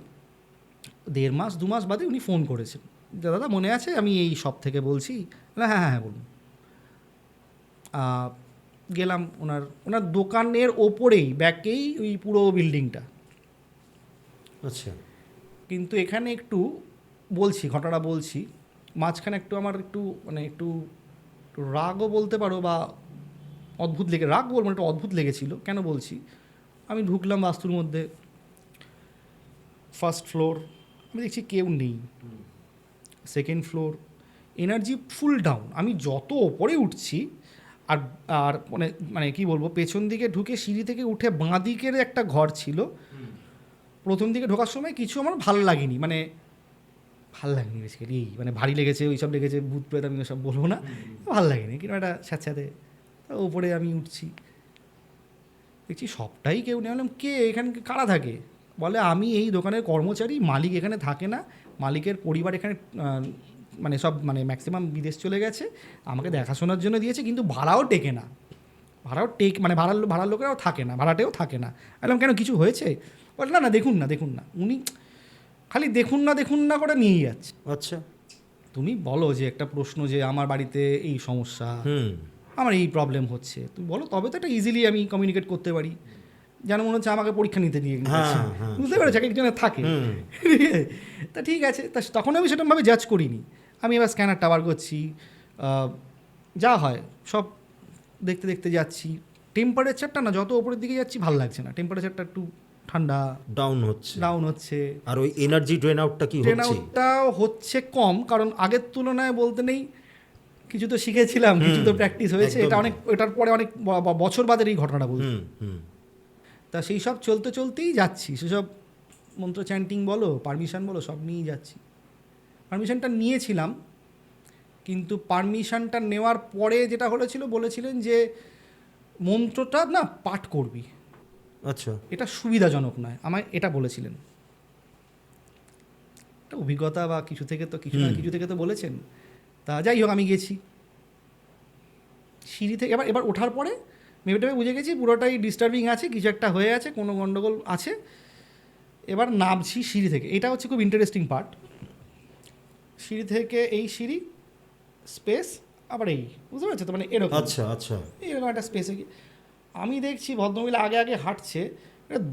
1.5 মাস 2 মাস বাদে উনি ফোন করেছেন, দাদা মনে আছে আমি এই শপ থেকে বলছি। হ্যাঁ বলুন। গেলাম ওনার দোকানের ওপরেই, ব্যাকেই ওই পুরো বিল্ডিংটা। আচ্ছা, কিন্তু এখানে একটু ঘটনাটা বলছি, মাঝখানে আমার একটু রাগও বলতে পারো বা অদ্ভুত রাগ বলবো, একটু অদ্ভুত লেগেছিল। কেন বলছি, আমি ঢুকলাম বাস্তুর মধ্যে, ফার্স্ট ফ্লোর, আমি দেখছি কেউ নেই। সেকেন্ড ফ্লোর, এনার্জি ফুল ডাউন। আমি যত ওপরে উঠছি, আর মানে কি বলবো, পেছন দিকে ঢুকে সিঁড়ি থেকে উঠে বাঁ দিকের একটা ঘর ছিল। প্রথম দিকে ঢোকার সময় কিছু আমার ভালো লাগেনি, বেসিক্যালি মানে ভারী লেগেছে, ওইসব লেগেছে, ভূত প্রেত, আমি ওসব বলবো না, ভালো লাগেনি, কিন্তু একটা স্যাঁতস্যাঁতে। ওপরে আমি উঠছি, দেখছি সবটাই কেউ নেই। বললাম কে এখানে, কারা থাকে? বলে আমি এই দোকানের কর্মচারী, মালিক এখানে থাকে না, মালিকের পরিবার এখানে সব ম্যাক্সিমাম বিদেশ চলে গেছে, আমাকে দেখাশোনার জন্য দিয়েছে, কিন্তু ভাড়াও টেকে না, ভাড়ার লোকেরাও থাকে না, ভাড়াটেও থাকে না। বললাম কেন, কিছু হয়েছে? বলে না না দেখুন না উনি খালি দেখুন না করে নিয়েই যাচ্ছে। আচ্ছা। তুমি বলো যে একটা প্রশ্ন যে আমার বাড়িতে এই সমস্যা, হুম। আমার এই প্রবলেম হচ্ছে, তুমি বলো, তবে তো এটা ইজিলি আমি কমিউনিকেট করতে পারি। যেন মনে হচ্ছে আমাকে পরীক্ষা নিতে দিয়ে গেছে, হ্যাঁ, বুঝতে পেরেছো, এক একজনের থাকে। হুম। তা ঠিক আছে, তা তখন আমি সেরকমভাবে জাজ করিনি। আমি এবার স্ক্যানারটা বার করছি, যা হয় সব দেখতে দেখতে যাচ্ছি। টেম্পারেচারটা না যত ওপরের দিকে যাচ্ছি ভালো লাগছে না, টেম্পারেচারটা একটু ঠান্ডা ডাউন হচ্ছে। আর ওই এনার্জি ড্রেন আউটটা কি ট্রেন হচ্ছে? আউটটাও হচ্ছে কম, কারণ আগের তুলনায় বলতে নেই, কিছু তো শিখেছিলাম, কিছু তো প্র্যাকটিস হয়েছে। একদম এটা অনেক, এটার পরে অনেক বছর বাদের এই ঘটনাটা বলছি। হুম। তা সেই সব চলতেই যাচ্ছি, সেসব মন্ত্র চ্যান্টিং বলো, পারমিশন বলো, সব নিয়েই যাচ্ছি। পারমিশনটা নিয়েছিলাম, কিন্তু পারমিশনটা নেওয়ার পরে যেটা হয়েছিল, বলেছিলেন যে মন্ত্রটা না পাঠ করবি, আচ্ছা। এটা সুবিধাজনক নয়, আমায় এটা বলেছিলেন। একটা অভিজ্ঞতা বা কিছু থেকে তো কিছু থেকে তো বলেছেন। তা যাই হোক, আমি গেছি সিঁড়ি থেকে, এবার ওঠার পরে মেয়েটাকে বুঝে গেছি পুরোটাই ডিস্টার্বিং আছে, কিছু একটা হয়ে আছে, কোনো গণ্ডগোল আছে। এবার নামছি সিঁড়ি থেকে, এটা হচ্ছে খুব ইন্টারেস্টিং পার্ট। সিঁড়ি থেকে এই সিঁড়ি স্পেস, আবার এই, বুঝতে পারছো তো, মানে এরকম আচ্ছা। এরকম একটা স্পেসে আমি দেখছি ভদ্রমহিলা আগে হাঁটছে,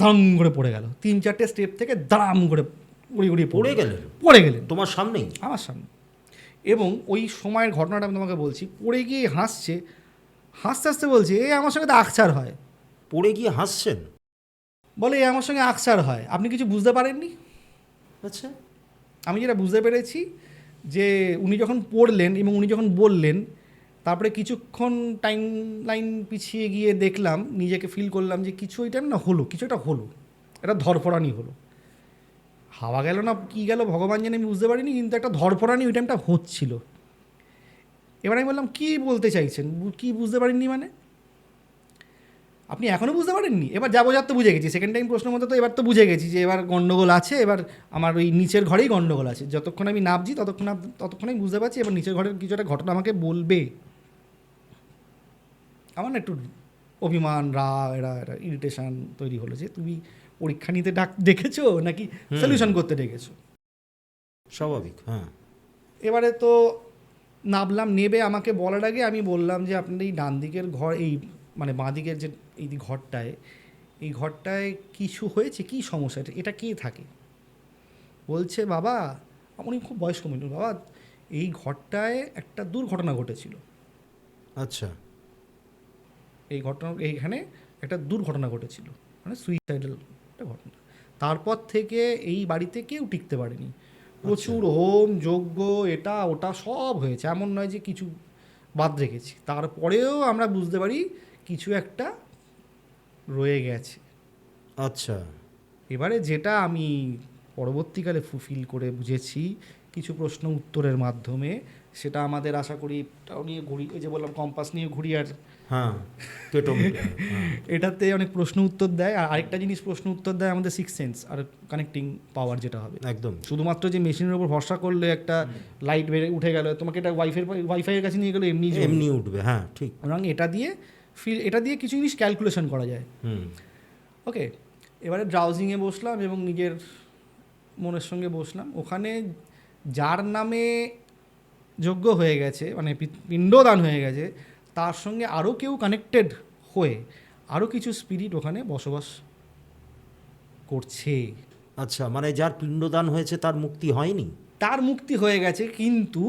দাম করে পড়ে গেল, 3-4টে স্টেপ থেকে দাম করে উড়িয়ে পড়ে গেলেন তোমার সামনেই? আমার সামনে। এবং ওই সময়ের ঘটনাটা আমি তোমাকে বলছি, পড়ে গিয়ে হাসতে হাসতে বলছে, এ আমার সঙ্গে তো আকছার হয়। পড়ে গিয়ে হাসছেন? বলে এ আমার সঙ্গে আকছার হয়, আপনি কিছু বুঝতে পারেননি? আচ্ছা। আমি যেটা বুঝতে পেরেছি যে উনি যখন পড়লেন এবং উনি যখন বললেন, তারপরে কিছুক্ষণ টাইম লাইন পিছিয়ে গিয়ে দেখলাম, নিজেকে ফিল করলাম যে কিছু ওই টাইম না হলো, কিছু একটা হলো, এটা ধরফরানি হলো। হাওয়া গেল না কী গেল ভগবান জানে, আমি বুঝতে পারিনি, কিন্তু একটা ধরফরানি ওই টাইমটা হচ্ছিল। এবার আমি বললাম, কী বলতে চাইছেন, কী বুঝতে পারেননি মানে? আপনি এখনও বুঝতে পারেননি? এবার যাবো তো বুঝে গেছি, সেকেন্ড টাইম প্রশ্নের মতো তো এবার তো বুঝে গেছি যে এবার গণ্ডগোল আছে, এবার আমার ওই নিচের ঘরেই গণ্ডগোল আছে। যতক্ষণ আমি নামছি ততক্ষণ আমি বুঝতে পারছি এবার নিচের ঘরের কিছু একটা ঘটনা আমাকে বলবে। আমার না একটু অভিমান, রাগ, এটা ইরিটেশন তৈরি হলো যে তুমি পরীক্ষা নিতে ডেকেছো নাকি সলিউশন করতে ডেকেছো। স্বাভাবিক, হ্যাঁ। এবারে তো নামলাম, নেবে আমাকে বলার আগে আমি বললাম যে আপনার এই ডান দিকের ঘর, এই মানে বাঁ দিকের যে এই এই ঘরটায় কিছু হয়েছে, কী সমস্যা, এটা কে থাকে? বলছে, বাবা, উনি খুব বয়স্ক মহিলা, বাবা এই ঘরটায় একটা দুর্ঘটনা ঘটেছিল। আচ্ছা। এইখানে একটা দুর্ঘটনা ঘটেছিল, মানে সুইসাইডাল একটা ঘটনা। তারপর থেকে এই বাড়িতে কেউ টিকতে পারেনি, প্রচুর হোম যজ্ঞ এটা ওটা সব হয়েছে, এমন নয় যে কিছু বাদ রেখেছি, তারপরেও আমরা বুঝতে পারি কিছু একটা রয়ে গেছে। আচ্ছা। এবারে যেটা আমি পরবর্তীকালে ফুলফিল করে বুঝেছি কিছু প্রশ্ন উত্তরের মাধ্যমে, সেটা আমাদের আশা করি তাও নিয়ে ঘুরি, ওই যে বললাম কম্পাস নিয়ে ঘুরি, আর হ্যাঁ, এটাতে অনেক প্রশ্ন উত্তর দেয়। আর আরেকটা জিনিস প্রশ্ন উত্তর দেয় আমাদের সিক্স সেন্স আর কানেক্টিং পাওয়ার, যেটা হবে একদম। শুধুমাত্র যে মেশিনের উপর ভরসা করলে একটা লাইট উঠে গেল, তোমাকে এটা ওয়াইফাইয়ের কাছে নিয়ে গেলে এমনি উঠবে, হ্যাঁ ঠিক। এবং এটা দিয়ে কিছু জিনিস ক্যালকুলেশন করা যায়। ওকে, এবারে ব্রাউজিংয়ে বসলাম এবং নিজের মনের সঙ্গে বসলাম, ওখানে যার নামে যোগ্য হয়ে গেছে, মানে পিণ্ডদান হয়ে গেছে, তার সঙ্গে আরও কেউ কানেক্টেড হয়ে আরও কিছু স্পিরিট ওখানে বসবাস করছে। আচ্ছা, মানে যার পিণ্ডদান হয়েছে তার মুক্তি হয়নি? তার মুক্তি হয়ে গেছে, কিন্তু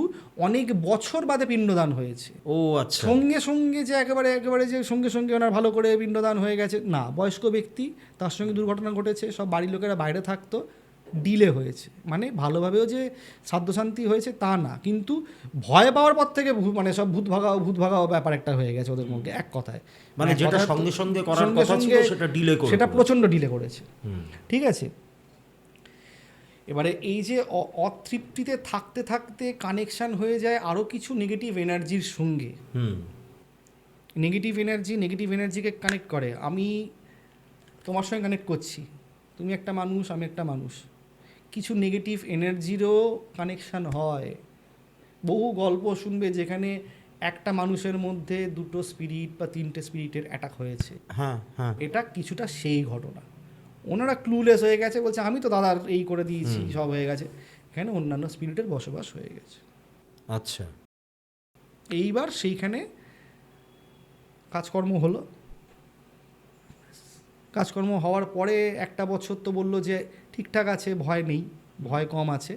অনেক বছর বাদে পিণ্ডদান হয়েছে। ও আচ্ছা। সঙ্গে যে একেবারে যে সঙ্গে ওনার ভালো করে পিণ্ডদান হয়ে গেছে না, বয়স্ক ব্যক্তি, তার সঙ্গে দুর্ঘটনা ঘটেছে, সব বাড়ির লোকেরা বাইরে থাকতো, ডিলে হয়েছে, মানে ভালোভাবেও যে সাধ্যশান্তি হয়েছে তা না, কিন্তু ভয় পাওয়ার পর থেকে মানে সব ভূত ভাগাও ব্যাপার একটা হয়ে গেছে ওদের মধ্যে, এক কথায়। মানে যেটা সঙ্গে সঙ্গে করার কথা ছিল সেটা ডিলে করে, সেটা প্রচণ্ড ডিলে করেছে। ঠিক আছে, এবারে এই যে অতৃপ্তিতে থাকতে থাকতে কানেকশান হয়ে যায় আরও কিছু নেগেটিভ এনার্জির সঙ্গে। নেগেটিভ এনার্জিকে কানেক্ট করে। আমি তোমার সঙ্গে কানেক্ট করছি, তুমি একটা মানুষ, আমি একটা মানুষ, কিছু নেগেটিভ এনার্জিরও কানেকশান হয়। বহু গল্প শুনবে যেখানে একটা মানুষের মধ্যে 2টো স্পিরিট বা 3টে স্পিরিটের অ্যাটাক হয়েছে। হ্যাঁ। এটা কিছুটা সেই ঘটনা। ওনারা ক্লুলেস হয়ে গেছে, বলছে আমি তো দাদার এই করে দিয়েছি, সব হয়ে গেছে। এখানে অন্যান্য স্পিরিটের বসবাস হয়ে গেছে। আচ্ছা। এইবার সেইখানে কাজকর্ম হলো। কাজকর্ম হওয়ার পরে একটা বছর তো বললো যে ঠিকঠাক আছে, ভয় নেই, ভয় কম আছে,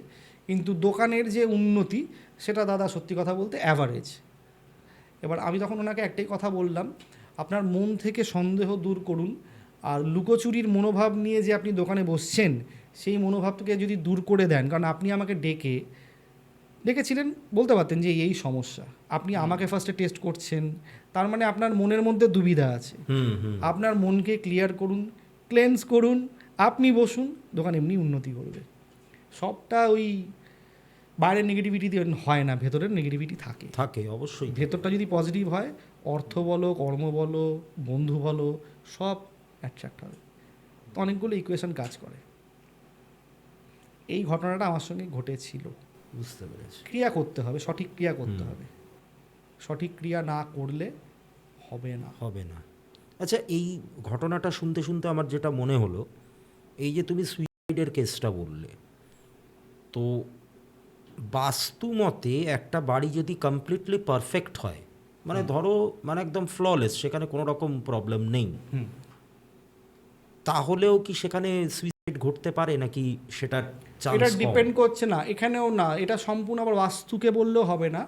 কিন্তু দোকানের যে উন্নতি সেটা দাদা সত্যি কথা বলতে অ্যাভারেজ। এবার আমি তখন ওনাকে একটাই কথা বললাম, আপনার মন থেকে সন্দেহ দূর করুন, আর লুকোচুরির মনোভাব নিয়ে যে আপনি দোকানে বসছেন সেই মনোভাবটাকে যদি দূর করে দেন, কারণ আপনি আমাকে ডেকেছিলেন, বলতে পারতেন যে এই সমস্যা, আপনি আমাকে ফার্স্টে টেস্ট করছেন, তার মানে আপনার মনের মধ্যে দুবিধা আছে। আপনার মনকে ক্লিয়ার করুন, ক্লেন্স করুন, আপনি বসুন, দোকান এমনি উন্নতি করবে। সবটা ওই বাইরের নেগেটিভিটি দিয়ে হয় না, ভেতরের নেগেটিভিটি থাকে। থাকে অবশ্যই। ভেতরটা যদি পজিটিভ হয়, অর্থ বলো, কর্ম বলো, বন্ধু বলো, সব অ্যাট্রাক্ট হবে। তো অনেকগুলো ইকুয়েশন কাজ করে। এই ঘটনাটা আমার সঙ্গে ঘটেছিল। বুঝতে পেরেছি। ক্রিয়া করতে হবে, সঠিক ক্রিয়া করতে হবে। সঠিক ক্রিয়া না করলে হবে না। হবে না। আচ্ছা, এই ঘটনাটা শুনতে শুনতে আমার যেটা মনে হলো, এই যে তুমি সুইসাইডের কেসটা বললে, তো বাস্তু মতে একটা বাড়ি যদি কমপ্লিটলি পারফেক্ট হয়, মানে ধরো মানে একদম ফ্ললেস, সেখানে কোনো রকম প্রবলেম নেই, তাহলেও কি সেখানে সুইসাইড ঘটতে পারে নাকি সেটার চান্স এটা কম? ডিপেন্ড করছে না, এখানেও না, এটা সম্পূর্ণ আবার বাস্তুকে বললেও হবে না।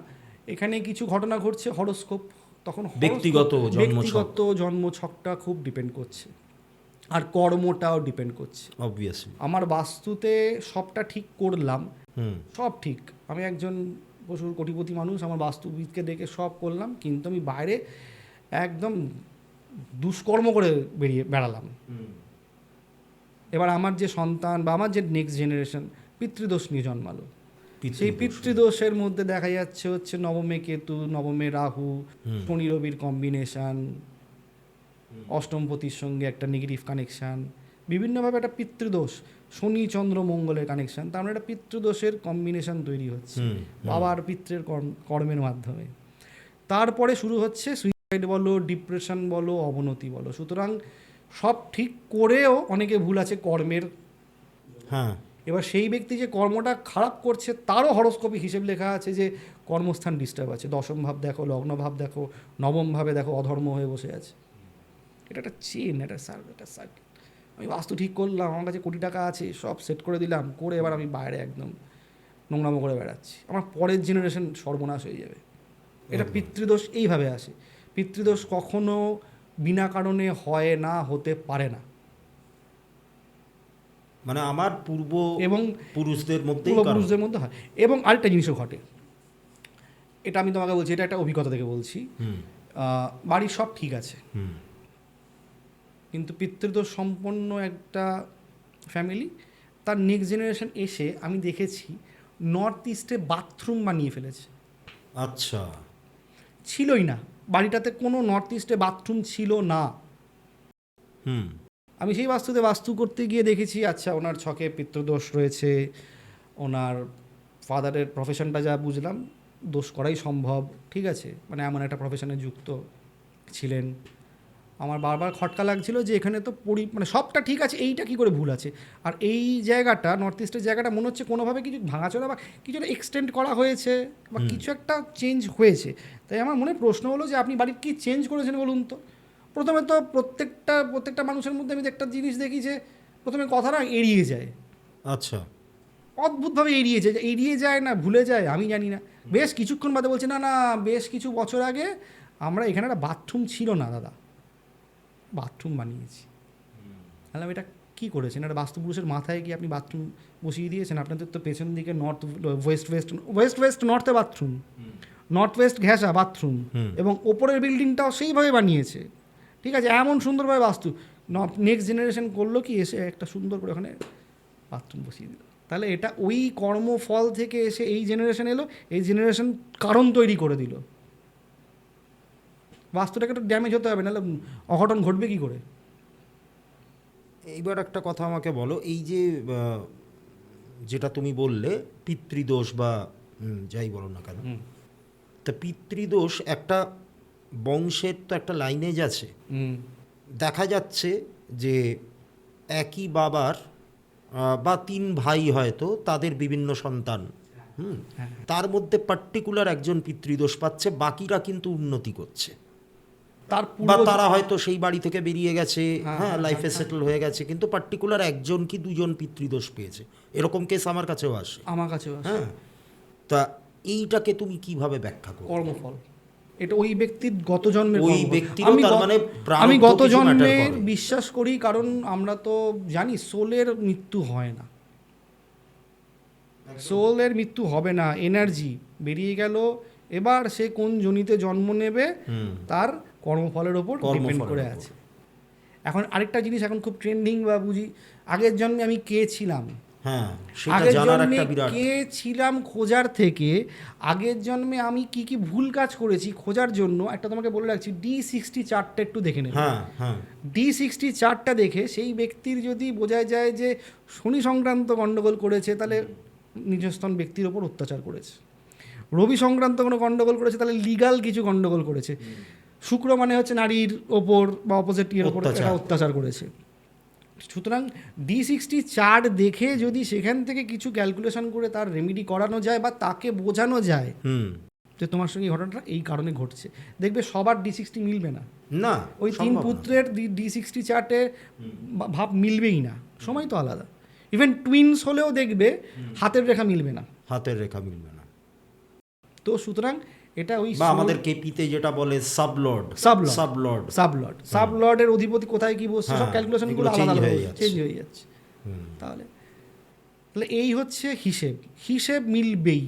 এখানে কিছু ঘটনা ঘটছে হরোস্কোপ, তখন ব্যক্তিগত জন্মছক। ব্যক্তিগত জন্মছকটা খুব ডিপেন্ড করছে, আর কর্মটাও ডিপেন্ড করছে। অবভিয়াসলি। আমার বাস্তুতে সবটা ঠিক করলাম, হুম। সব ঠিক, আমি একজন প্রচুর কোটিপতি মানুষ, আমার বাস্তুবিদকে ডেকে সব করলাম, কিন্তু আমি বাইরে একদম দুষ্কর্ম করে বেড়ালাম। এবার আমার যে সন্তান বা আমার যে নেক্সট জেনারেশন পিতৃদোষ নিয়ে জন্মালো, সেই পিতৃদোষের মধ্যে দেখা যাচ্ছে হচ্ছে নবমে কেতু, নবমে রাহু, শনি রবির কম্বিনেশান, অষ্টমপতির সঙ্গে একটা নেগেটিভ কানেকশান, বিভিন্নভাবে একটা পিতৃদোষ, শনি চন্দ্র মঙ্গলের কানেকশান, তার মানে একটা পিতৃদোষের কম্বিনেশান তৈরি হচ্ছে বাবার পিতৃর কর্মের মাধ্যমে। তারপরে শুরু হচ্ছে সুইসাইড বলো, ডিপ্রেশন বলো, অবনতি বলো। সুতরাং সব ঠিক করেও অনেকে ভুল আছে কর্মের। হ্যাঁ। এবার সেই ব্যক্তি যে কর্মটা খারাপ করছে তারও হরোস্কোপে হিসেব লেখা আছে যে কর্মস্থান ডিস্টার্ব আছে, দশম ভাব দেখো, লগ্ন ভাব দেখো, নবম ভাবে দেখো অধর্ম হয়ে বসে আছে। এটা একটা চেন, একটা সার্কেল। আমি বাস্তু ঠিক করলাম, আমার কাছে কোটি টাকা আছে, সব সেট করে দিলাম, করে এবার আমি বাইরে একদম নোংরামো করে বেড়াচ্ছি, আমার পরের জেনারেশন সর্বনাশ হয়ে যাবে। এটা পিতৃদোষ এইভাবে আসে। পিতৃদোষ কখনো বিনা কারণে হয় না, হতে পারে না। মানে আমার পূর্ব এবং পুরুষদের মধ্যেই পূর্বপুরুষদের মধ্যে হয়। এবং আরেকটা জিনিসও ঘটে, এটা আমি তোমাকে বলছি, এটা একটা অভিজ্ঞতা থেকে বলছি। বাড়ির সব ঠিক আছে, কিন্তু পিতৃদোষ সম্পন্ন একটা ফ্যামিলি, তার নেক্সট জেনারেশন এসে আমি দেখেছি নর্থ ইস্টে বাথরুম বানিয়ে ফেলেছে। আচ্ছা। ছিলই না, বাড়িটাতে কোনো নর্থ ইস্টে বাথরুম ছিল না। আমি সেই বাস্তুতে বাস্তু করতে গিয়ে দেখেছি, আচ্ছা ওনার ছকে পিতৃদোষ রয়েছে, ওনার ফাদারের প্রফেশনটা যা বুঝলাম দোষ করাই সম্ভব, ঠিক আছে, মানে এমন একটা প্রফেশনে যুক্ত ছিলেন। আমার বারবার খটকা লাগছিল যে এখানে তো মানে সবটা ঠিক আছে, এইটা কী করে ভুল আছে। আর এই জায়গাটা, নর্থ ইস্টের জায়গাটা মনে হচ্ছে কোনোভাবে কিছু ভাঙাচোরা বা কিছুটা এক্সটেন্ড করা হয়েছে বা কিছু একটা চেঞ্জ হয়েছে। তাই আমার মনে প্রশ্ন হলো যে আপনি বাড়ির কী চেঞ্জ করেছেন বলুন তো। প্রথমে তো প্রত্যেকটা মানুষের মধ্যে আমি একটা জিনিস দেখি যে প্রথমে কথাটা এড়িয়ে যায়। আচ্ছা। অদ্ভুতভাবে এড়িয়ে যায় না ভুলে যায় আমি জানি না। বেশ কিছুক্ষণ বাদে বলছে না বেশ কিছু বছর আগে আমরা এখানে একটা বাথরুম ছিল না দাদা, বাথরুম বানিয়েছি। বললাম এটা কী করেছেন, একটা বাস্তুপুরুষের মাথায় কি আপনি বাথরুম বসিয়ে দিয়েছেন? আপনাদের তো পেছন দিকে ওয়েস্ট নর্থে বাথরুম, নর্থ ওয়েস্ট ঘেঁষা বাথরুম, এবং ওপরের বিল্ডিংটাও সেইভাবে বানিয়েছে, ঠিক আছে, এমন সুন্দরভাবে বাস্তু। নেক্সট জেনারেশন করলো কি, এসে একটা সুন্দর করে ওখানে বাথরুম বসিয়ে দিল। তাহলে এটা ওই কর্মফল থেকে এসে এই জেনারেশন এলো, এই জেনারেশন কারণ তৈরি করে দিল। বাস্তুটাকে একটু ড্যামেজ হতে হবে, নাহলে অঘটন ঘটবে কী করে। এইবার একটা কথা আমাকে বলো, এই যে যেটা তুমি বললে পিতৃদোষ বা যাই বলো না কেন, তা পিতৃদোষ একটা বংশের তো একটা লাইনেজ আছে। দেখা যাচ্ছে যে একই বাবার বা 3 ভাই হয়তো, তাদের বিভিন্ন সন্তান, তার মধ্যে পার্টিকুলার একজন পিতৃদোষ পাচ্ছে, বাকিরা কিন্তু উন্নতি করছে, তার বা পূর্ব তারা হয়তো সেই বাড়ি থেকে বেরিয়ে গেছে, হ্যাঁ, লাইফে সেটেল হয়ে গেছে, কিন্তু পার্টিকুলার একজন কি দুজন পিতৃদোষ পেয়েছে। এরকম কেস আমার কাছেও আসে। আমার কাছেও আসে। হ্যাঁ, তা এইটাকে তুমি কিভাবে ব্যাখ্যা করো? কর্মফল, এটা ওই ব্যক্তির গত জন্মের ওই কর্মফল। ব্যক্তিরও আমি তার গ- মানে প্রারব্ধ আমি গত কিছু matter জন্মে করে। বিশ্বাস করি, কারণ আমরা তো জানি সোলের মৃত্যু হয় না, সোলের মৃত্যু হবে না, এনার্জি বেরিয়ে গেল, এবার সে কোন জনিতে জন্ম নেবে তার কর্মফলের ওপর ডিপেন্ড কর্মফলের করে ওপর। আছে। এখন আরেকটা জিনিস এখন খুব ট্রেন্ডিং বা বুঝি, আগের জন্মে আমি কে ছিলাম, হ্যাঁ, সেটা আগের জানার জন্মে একটা বিরাট। কে ছিলাম খোঁজার থেকে আগের জন্মে আমি কি কি ভুল কাজ করেছি খোঁজার জন্য একটা তোমাকে বলে রাখছি, D60 চার্টটা একটু দেখে নেবে। হ্যাঁ, হ্যাঁ, D60 চার্টটা দেখে সেই ব্যক্তির যদি বোঝা যায় যে শনি সংক্রান্ত গণ্ডগোল করেছে, তাহলে নিজস্থান ব্যক্তির ওপর অত্যাচার করেছে। রবি সংক্রান্ত কোনো গণ্ডগোল করেছে, তাহলে লিগাল কিছু গণ্ডগোল করেছে। শুক্র মানে হচ্ছে নারীর ওপর বা অপোজিট ইয়ের ওপর অত্যাচার। এটা অত্যাচার করেছে। সুতরাং D60 চার্ট দেখে যদি সেখান থেকে কিছু ক্যালকুলেশন করে তার রেমেডি করানো যায় বা তাকে বোঝানো যায় যে তোমার সঙ্গে এই ঘটনাটা এই কারণে ঘটছে, দেখবে সবার D60 মিলবে না। না, ওই 3 সম্ভব না। পুত্রের D60 চার্টে ভাব মিলবেই না, সময় তো আলাদা। ইভেন টুইনস হলেও দেখবে হাতের রেখা মিলবে না। হাতের রেখা মিলবে না। তো সুতরাং এটা ওই বা আমাদের কেপিতে যেটা বলে সাবলর্ড, সাবলর্ড সাবলর্ড, সাবলর্ডের অধিপতি কোথায় কি বসছে, সব হ্যাঁ, ক্যালকুলেশনগুলো এগুলো আলাদা change আলাদা হয়ে যাচ্ছে। চেঞ্জ হয়ে যাচ্ছে। তাহলে এই হচ্ছে হিসেব মিলবেই,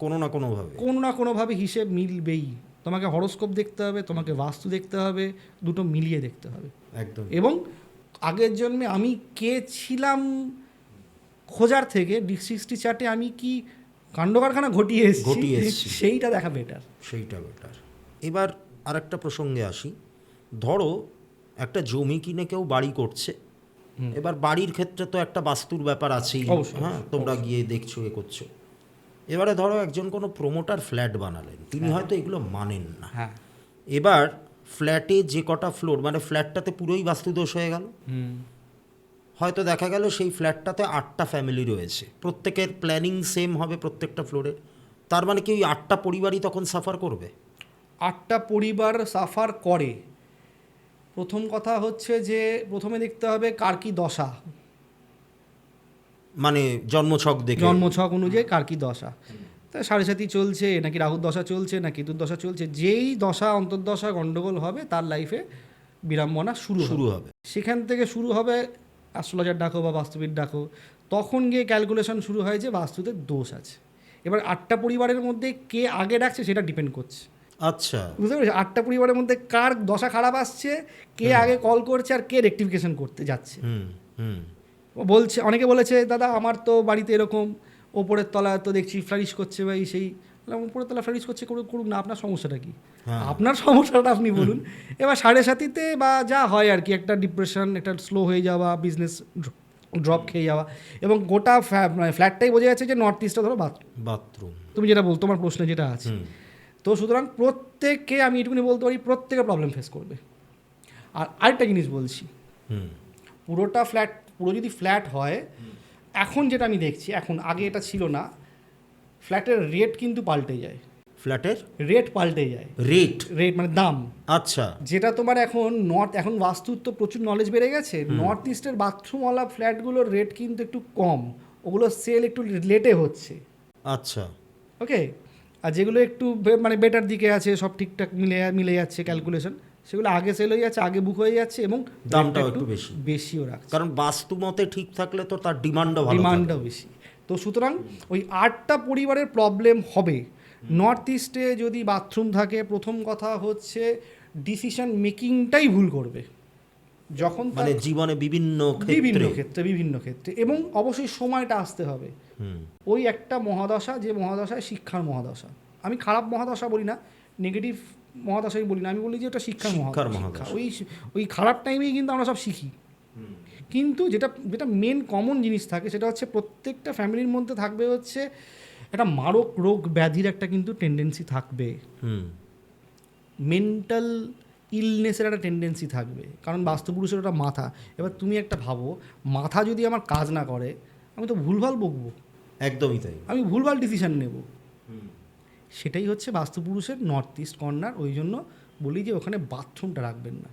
কোনো না কোনোভাবে। কোনো না কোনোভাবে হিসেব মিলবেই। তোমাকে হরোস্কোপ দেখতে হবে, তোমাকে বাস্তু দেখতে হবে, দুটো মিলিয়ে দেখতে হবে। একদম। এবং আগের জন্মে আমি কে ছিলাম খোঁজার থেকে D60 চার্টে আমি কি কাণ্ড কারখানা ঘটিয়ে এসেছি সেইটা দেখা বেটার। সেইটা বেটার। এবার আরেকটা প্রসঙ্গে আসি। ধরো একটা জমি কিনে কেউ বাড়ি করছে, এবার বাড়ির ক্ষেত্রে তো একটা বাস্তুর ব্যাপার আছেই। অবশ্যই, হ্যাঁ, তোমরা গিয়ে দেখছো, এ করছো। এবারে ধরো একজন কোনো প্রমোটার ফ্ল্যাট বানালেন, তিনি হয়তো এগুলো মানেন না। হ্যাঁ, এবার ফ্ল্যাটে যে কটা ফ্লোর, মানে ফ্ল্যাটটাতে পুরোই বাস্তুদোষ হয়ে গেল। হয়তো দেখা গেল সেই ফ্ল্যাটটাতে 8টা ফ্যামিলি রয়েছে, প্রত্যেকের প্ল্যানিং সেম হবে প্রত্যেকটা ফ্লোরের। তার মানে কি ওই 8টা পরিবারই তখন সাফার করবে? 8টা পরিবার সাফার করে। প্রথম কথা হচ্ছে যে প্রথমে দেখতে হবে কার কি দশা, মানে জন্মছক দেখে। জন্মছক অনুযায়ী কার কি দশা। তা 7.5 চলছে নাকি রাহুর দশা চলছে না কেতুর দশা চলছে, যেই দশা অন্তর্দশা গণ্ডগোল হবে তার লাইফে বিড়ম্বনা শুরু হবে। সেখান থেকে শুরু হবে অ্যাস্ট্রোলজার ডাকো বা বাস্তুবিদ ডাকো, তখন গিয়ে ক্যালকুলেশন শুরু হয় যে বাস্তুতে দোষ আছে। এবার 8টা পরিবারের মধ্যে কে আগে ডাকছে সেটা ডিপেন্ড করছে। আচ্ছা, বুঝতে পেরেছি, 8টা পরিবারের মধ্যে কার দশা খারাপ আসছে, কে আগে কল করছে আর কে রেকটিফিকেশন করতে যাচ্ছে। বলছে, অনেকে বলেছে দাদা আমার তো বাড়িতে এরকম ওপরের তলা তো দেখছি ফ্লারিশ করছে বা সেই, উপরের তলা ফ্লারিশ করছে, করুন না, আপনার সমস্যাটা কি, আপনার সমস্যাটা আপনি বলুন। এবার 7.5-তে বা যা হয় আর কি, একটা ডিপ্রেশন, একটা স্লো হয়ে যাওয়া, বিজনেস ড্রপ খেয়ে যাওয়া, এবং গোটা ফ্ল্যাটটাই বোঝা যাচ্ছে যে নর্থ ইস্টটা ধরো বাথরুম। তুমি যেটা বল, তোমার প্রশ্নে যেটা আছে। তো সুতরাং প্রত্যেককে আমি এটুকুনি বলতে পারি, প্রত্যেকে প্রবলেম ফেস করবে। আর আরেকটা জিনিস বলছি, পুরো যদি ফ্ল্যাট হয়, এখন যেটা আমি দেখছি, এখন আগে এটা ছিল না, ফ্ল্যাটের রেট কিন্তু পাল্টে যায়। ফ্ল্যাটের রেট পাল্টে যায়, রেট মানে দাম। আচ্ছা, যেটা তোমার এখন বাস্তুর তো প্রচুর নলেজ বেড়ে গেছে, নর্থ ইস্টের বাথরুমওয়ালা ফ্ল্যাটগুলোর রেট কিন্তু একটু কম, ওগুলো সেল একটু লেটে হচ্ছে। আচ্ছা, ওকে, আর যেগুলো একটু মানে বেটার দিকে আছে, সব ঠিকঠাক মিলে যাচ্ছে ক্যালকুলেশন, সেগুলো আগে সেল হয়ে যাচ্ছে, আগে বুক হয়ে যাচ্ছে, এবং দামটাও একটু বেশিও রাখছে, কারণ বাস্তু মতে ঠিক থাকলে তো তার ডিমান্ডও বেশি। তো সুতরাং ওই 8টা পরিবারের প্রবলেম হবে। নর্থ ইস্টে যদি বাথরুম থাকে, প্রথম কথা হচ্ছে ডিসিশন মেকিংটাই ভুল করবে, যখন মানে জীবনে বিভিন্ন ক্ষেত্রে, এবং অবশ্যই সময়টা আসতে হবে। ওই একটা মহাদশা, যে মহাদশায় শিক্ষার মহাদশা, আমি খারাপ মহাদশা বলি না, নেগেটিভ মহাদশাই বলি না, আমি বলি যে ওটা শিক্ষার মহাদশা। ওই খারাপ টাইমেই কিন্তু আমরা সব শিখি। কিন্তু যেটা মেন কমন জিনিস থাকে, সেটা হচ্ছে প্রত্যেকটা ফ্যামিলির মধ্যে থাকবে হচ্ছে একটা মারক রোগ ব্যাধির একটা কিন্তু টেন্ডেন্সি থাকবে। মেন্টাল ইলনেসের একটা টেন্ডেন্সি থাকবে, কারণ বাস্তুপুরুষের ওটা মাথা। এবার তুমি একটা ভাবো, মাথা যদি আমার কাজ না করে আমি তো ভুলভাল বকবো, একদমই তাই। আমি ভুলভাল ডিসিশন নেব। সেটাই হচ্ছে বাস্তুপুরুষের নর্থ ইস্ট কর্নার। ওই জন্য বলি যে ওখানে বাথরুমটা রাখবেন না।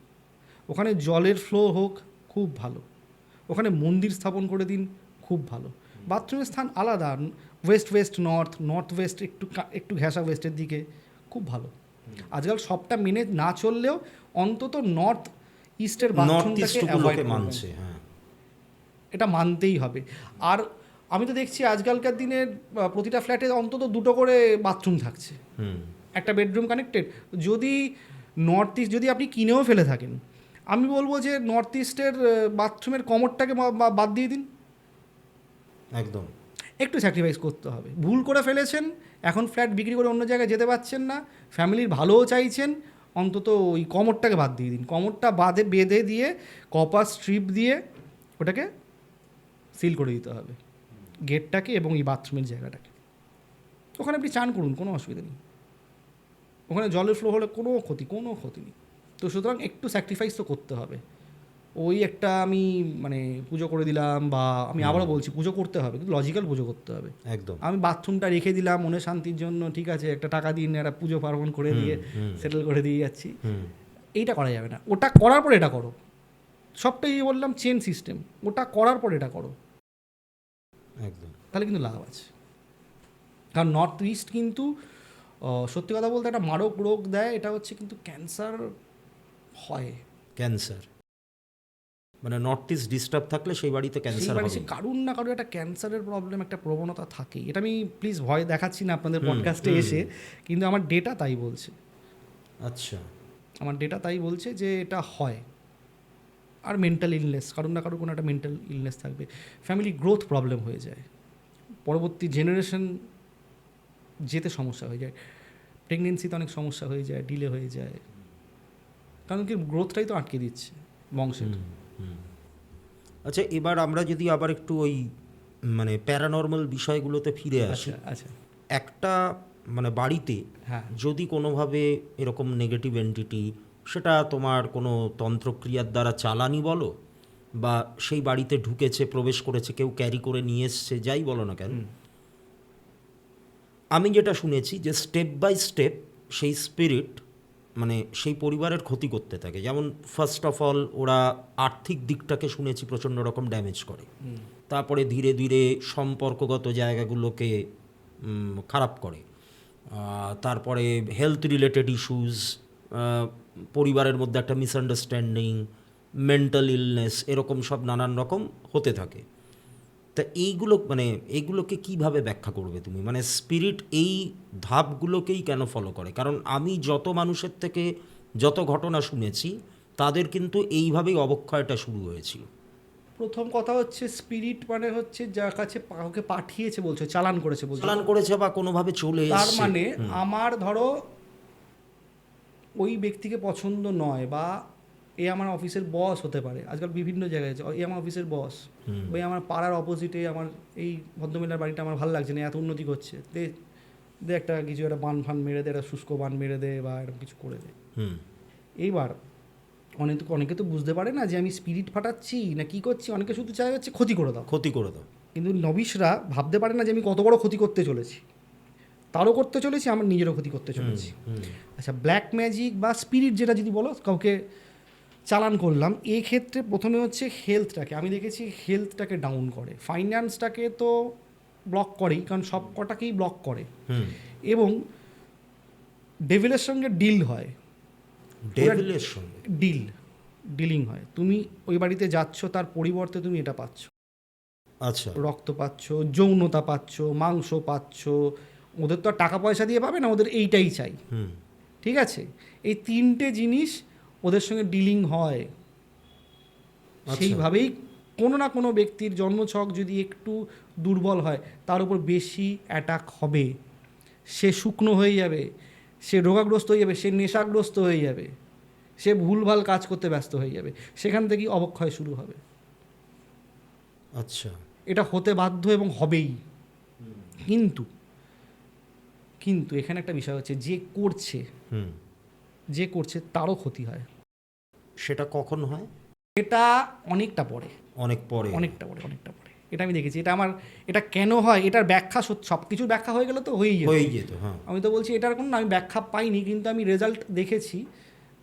ওখানে জলের ফ্লো হোক, খুব ভালো। ওখানে মন্দির স্থাপন করে দিন, খুব ভালো। বাথরুমের স্থান আলাদা, West West north, north West একটু ঘেঁষা ওয়েস্টের দিকে, খুব ভালো। আজকাল সবটা মেনে না চললেও অন্তত নর্থ ইস্টের বাথরুমটাকে অ্যাভয়েড মানছে, হ্যাঁ, এটা মানতেই হবে। আর আমি তো দেখছি আজকালকার দিনে প্রতিটা ফ্ল্যাটে অন্তত দুটো করে বাথরুম থাকছে, একটা বেডরুম কানেক্টেড। যদি নর্থ ইস্ট যদি আপনি কিনেও ফেলে থাকেন, আমি বলবো যে নর্থ ইস্টের বাথরুমের কমোডটাকে বাদ দিয়ে দিন। একদম। একটু স্যাক্রিফাইস করতে হবে। ভুল করে ফেলেছেন, এখন ফ্ল্যাট বিক্রি করে অন্য জায়গায় যেতে পারছেন না, ফ্যামিলির ভালোও চাইছেন, অন্তত ওই কমোডটাকে বাদ দিয়ে দিন। কমোডটা বেঁধে দিয়ে কপার স্ট্রিপ দিয়ে ওটাকে সিল করে দিতে হবে, গেটটাকে এবং এই বাথরুমের জায়গাটাকে। ওখানে আপনি চান করুন, কোনো অসুবিধা নেই। ওখানে জলের ফ্লো হলে কোনো ক্ষতি নেই। তো সুতরাং একটু স্যাক্রিফাইস তো করতে হবে। ওই একটা আমি মানে পুজো করে দিলাম, বা আমি আবারও বলছি পুজো করতে হবে, কিন্তু লজিক্যাল পুজো করতে হবে। একদম। আমি বাথরুমটা রেখে দিলাম মনে শান্তির জন্য, ঠিক আছে, একটা টাকা দিন, একটা পুজো পার্বণ করে দিয়ে সেটেল করে দিয়ে যাচ্ছি, এইটা করা যাবে না। ওটা করার পর এটা করো। সবটাই বললাম চেন সিস্টেম, ওটা করার পর এটা করো, একদম। তাহলে কিন্তু লাভ আছে। কারণ নর্থ ইস্ট কিন্তু সত্যি কথা বলতে একটা মারক রোগ দেয়, এটা হচ্ছে কিন্তু ক্যান্সার হয়। ক্যান্সার মানে নর্থ ইস্ট ডিস্টার্ব থাকলে সেই বাড়িতে ক্যান্সার হবে, কারুর না কারুর একটা ক্যান্সারের প্রবলেম, একটা প্রবণতা থাকেই। এটা আমি প্লিজ ভয় দেখাচ্ছি না আপনাদের পডকাস্টে এসে, কিন্তু আমার ডেটা তাই বলছে। আচ্ছা, আমার ডেটা তাই বলছে যে এটা হয়। আর মেন্টাল ইলনেস, কারুর না কারুর কোনো একটা মেন্টাল ইলনেস থাকবে। ফ্যামিলি গ্রোথ প্রবলেম হয়ে যায়, পরবর্তী জেনারেশন যেতে সমস্যা হয়ে যায়, প্রেগনেন্সিতে অনেক সমস্যা হয়ে যায়, ডিলে হয়ে যায়, কারণ কি গ্রোথটাই তো আটকে দিচ্ছে বংশের। আচ্ছা, এবার আমরা যদি আবার একটু ওই মানে প্যারানর্মাল বিষয়গুলোতে ফিরে আসি। আচ্ছা, একটা মানে বাড়িতে হ্যাঁ, যদি কোনোভাবে এরকম নেগেটিভ এন্টিটি, সেটা তোমার কোনো তন্ত্রক্রিয়ার দ্বারা চালানি বলো, বা সেই বাড়িতে ঢুকেছে, প্রবেশ করেছে, কেউ ক্যারি করে নিয়ে এসছে, যাই বলো না কেন, আমি যেটা শুনেছি যে স্টেপ বাই স্টেপ সেই স্পিরিট মানে সেই পরিবারের ক্ষতি করতে থাকে। যেমন ফার্স্ট অফ অল ওরা আর্থিক দিকটাকে শুনেছি প্রচণ্ড রকম ড্যামেজ করে, তারপরে ধীরে ধীরে সম্পর্কগত জায়গাগুলোকে খারাপ করে, তারপরে হেলথ রিলেটেড ইস্যুস, পরিবারের মধ্যে একটা মিসআন্ডারস্ট্যান্ডিং, মেন্টাল ইলনেস, এরকম সব নানান রকম হতে থাকে। তা এইগুলো মানে এইগুলোকে কিভাবে ব্যাখ্যা করবে তুমি? মানে স্পিরিট এই ধাপগুলোকেই কেন ফলো করে? কারণ আমি যত মানুষের থেকে যত ঘটনা শুনেছি, তাদের কিন্তু এইভাবেই অবক্ষয়টা শুরু হয়েছিল। প্রথম কথা হচ্ছে স্পিরিট মানে হচ্ছে যার কাছে কাউকে পাঠিয়েছে বলছে, চালান করেছে বলছে, চালান করেছে বা কোনোভাবে চলে এসেছে। তার মানে আমার ধরো ওই ব্যক্তিকে পছন্দ নয়, বা এ আমার অফিসের বস হতে পারে, আজকাল বিভিন্ন জায়গায় এ আমার অফিসের বস, বা আমার পাড়ার অপোজিটে আমার এই ভদ্রমহিলার বাড়িটা আমার ভালো লাগছে না, এত উন্নতি করছে, দে দে একটা কিছু একটা বান ফান মেরে দে, একটা শুষ্ক বান মেরে দে, বা এরকম কিছু করে দে। এইবার অনেকে তো বুঝতে পারে না যে আমি স্পিরিট ফাটাচ্ছি না কি করছি, অনেকে শুধু চাই হচ্ছে ক্ষতি করে দাও, ক্ষতি করে দাও। কিন্তু নবিশরা ভাবতে পারে না যে আমি কত বড় ক্ষতি করতে চলেছি, তারও করতে চলেছি, আমার নিজেরও ক্ষতি করতে চলেছি। আচ্ছা, ব্ল্যাক ম্যাজিক বা স্পিরিট যেটা যদি বলো, কাউকে চালান করলাম, এই ক্ষেত্রে প্রথমে হচ্ছে হেলথটাকে আমি দেখেছি, হেলথটাকে ডাউন করে, ফাইন্যান্সটাকে তো ব্লক করেই, কারণ সব কটাকেই ব্লক করে, এবং ডেভিলের সঙ্গে ডিল হয়, ডেভিলের সঙ্গে ডিলিং হয়। তুমি ওই বাড়িতে যাচ্ছ, তার পরিবর্তে তুমি এটা পাচ্ছ। আচ্ছা, রক্ত পাচ্ছ, যৌনতা পাচ্ছ, মাংস পাচ্ছ। ওদের তো আর টাকা পয়সা দিয়ে পাবে না, ওদের এইটাই চাই, ঠিক আছে? এই তিনটে জিনিস ওদের সঙ্গে ডিলিং হয়। সেইভাবেই কোনো না কোনো ব্যক্তির জন্মছক যদি একটু দুর্বল হয়, তার উপর বেশি অ্যাটাক হবে, সে শুকনো হয়ে যাবে, সে রোগাগ্রস্ত হয়ে যাবে, সে নেশাগ্রস্ত হয়ে যাবে, সে ভুলভাল কাজ করতে ব্যস্ত হয়ে যাবে, সেখান থেকেই অবক্ষয় শুরু হবে। আচ্ছা, এটা হতে বাধ্য এবং হবেই। কিন্তু এখানে একটা বিষয় হচ্ছে, যে করছে যে করছে তারও ক্ষতি হয়। সেটা কখন হয়? এটা অনেকটা পরে, অনেক পরে। অনেকটা পরে, অনেকটা পরে। এটা আমি দেখেছি। এটা কেন হয় এটার ব্যাখ্যা সব কিছুর ব্যাখ্যা হয়ে গেলে তো হয়েই যেত। হ্যাঁ, আমি তো বলছি এটার কোনো আমি ব্যাখ্যা পাইনি, কিন্তু আমি রেজাল্ট দেখেছি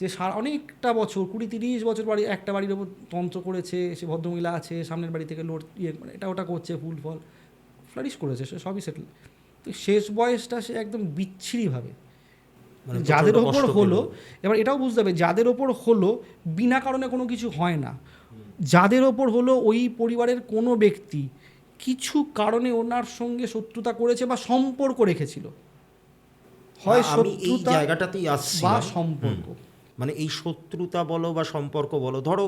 যে অনেকটা বছর 20-30 বছর বাড়ি একটা বাড়ির ওপর তন্ত্র করেছে, সে ভদ্রমহিলা আছে, সামনের বাড়ি থেকে লোড মানে এটা ওটা করছে, ফুল ফল ফ্লারিশ করেছে, সে সবই সেটেল। তো শেষ বয়সটা সে একদম বিচ্ছিরিভাবে মানে যাদের প্রচণ্ড ওপর কষ্ট হলো, পেল। এবার এটাও বুঝতে হবে যাদের ওপর হলো বিনা কারণে কোনো কিছু হয় না। যাদের ওপর হলো ওই পরিবারের কোনো ব্যক্তি কিছু কারণে ওনার সঙ্গে শত্রুতা করেছে বা সম্পর্ক রেখেছিল, হয় আমি এই শত্রুতা জায়গাটাতেই আসছি বা সম্পর্ক। মানে এই শত্রুতা বলো বা সম্পর্ক বলো, ধরো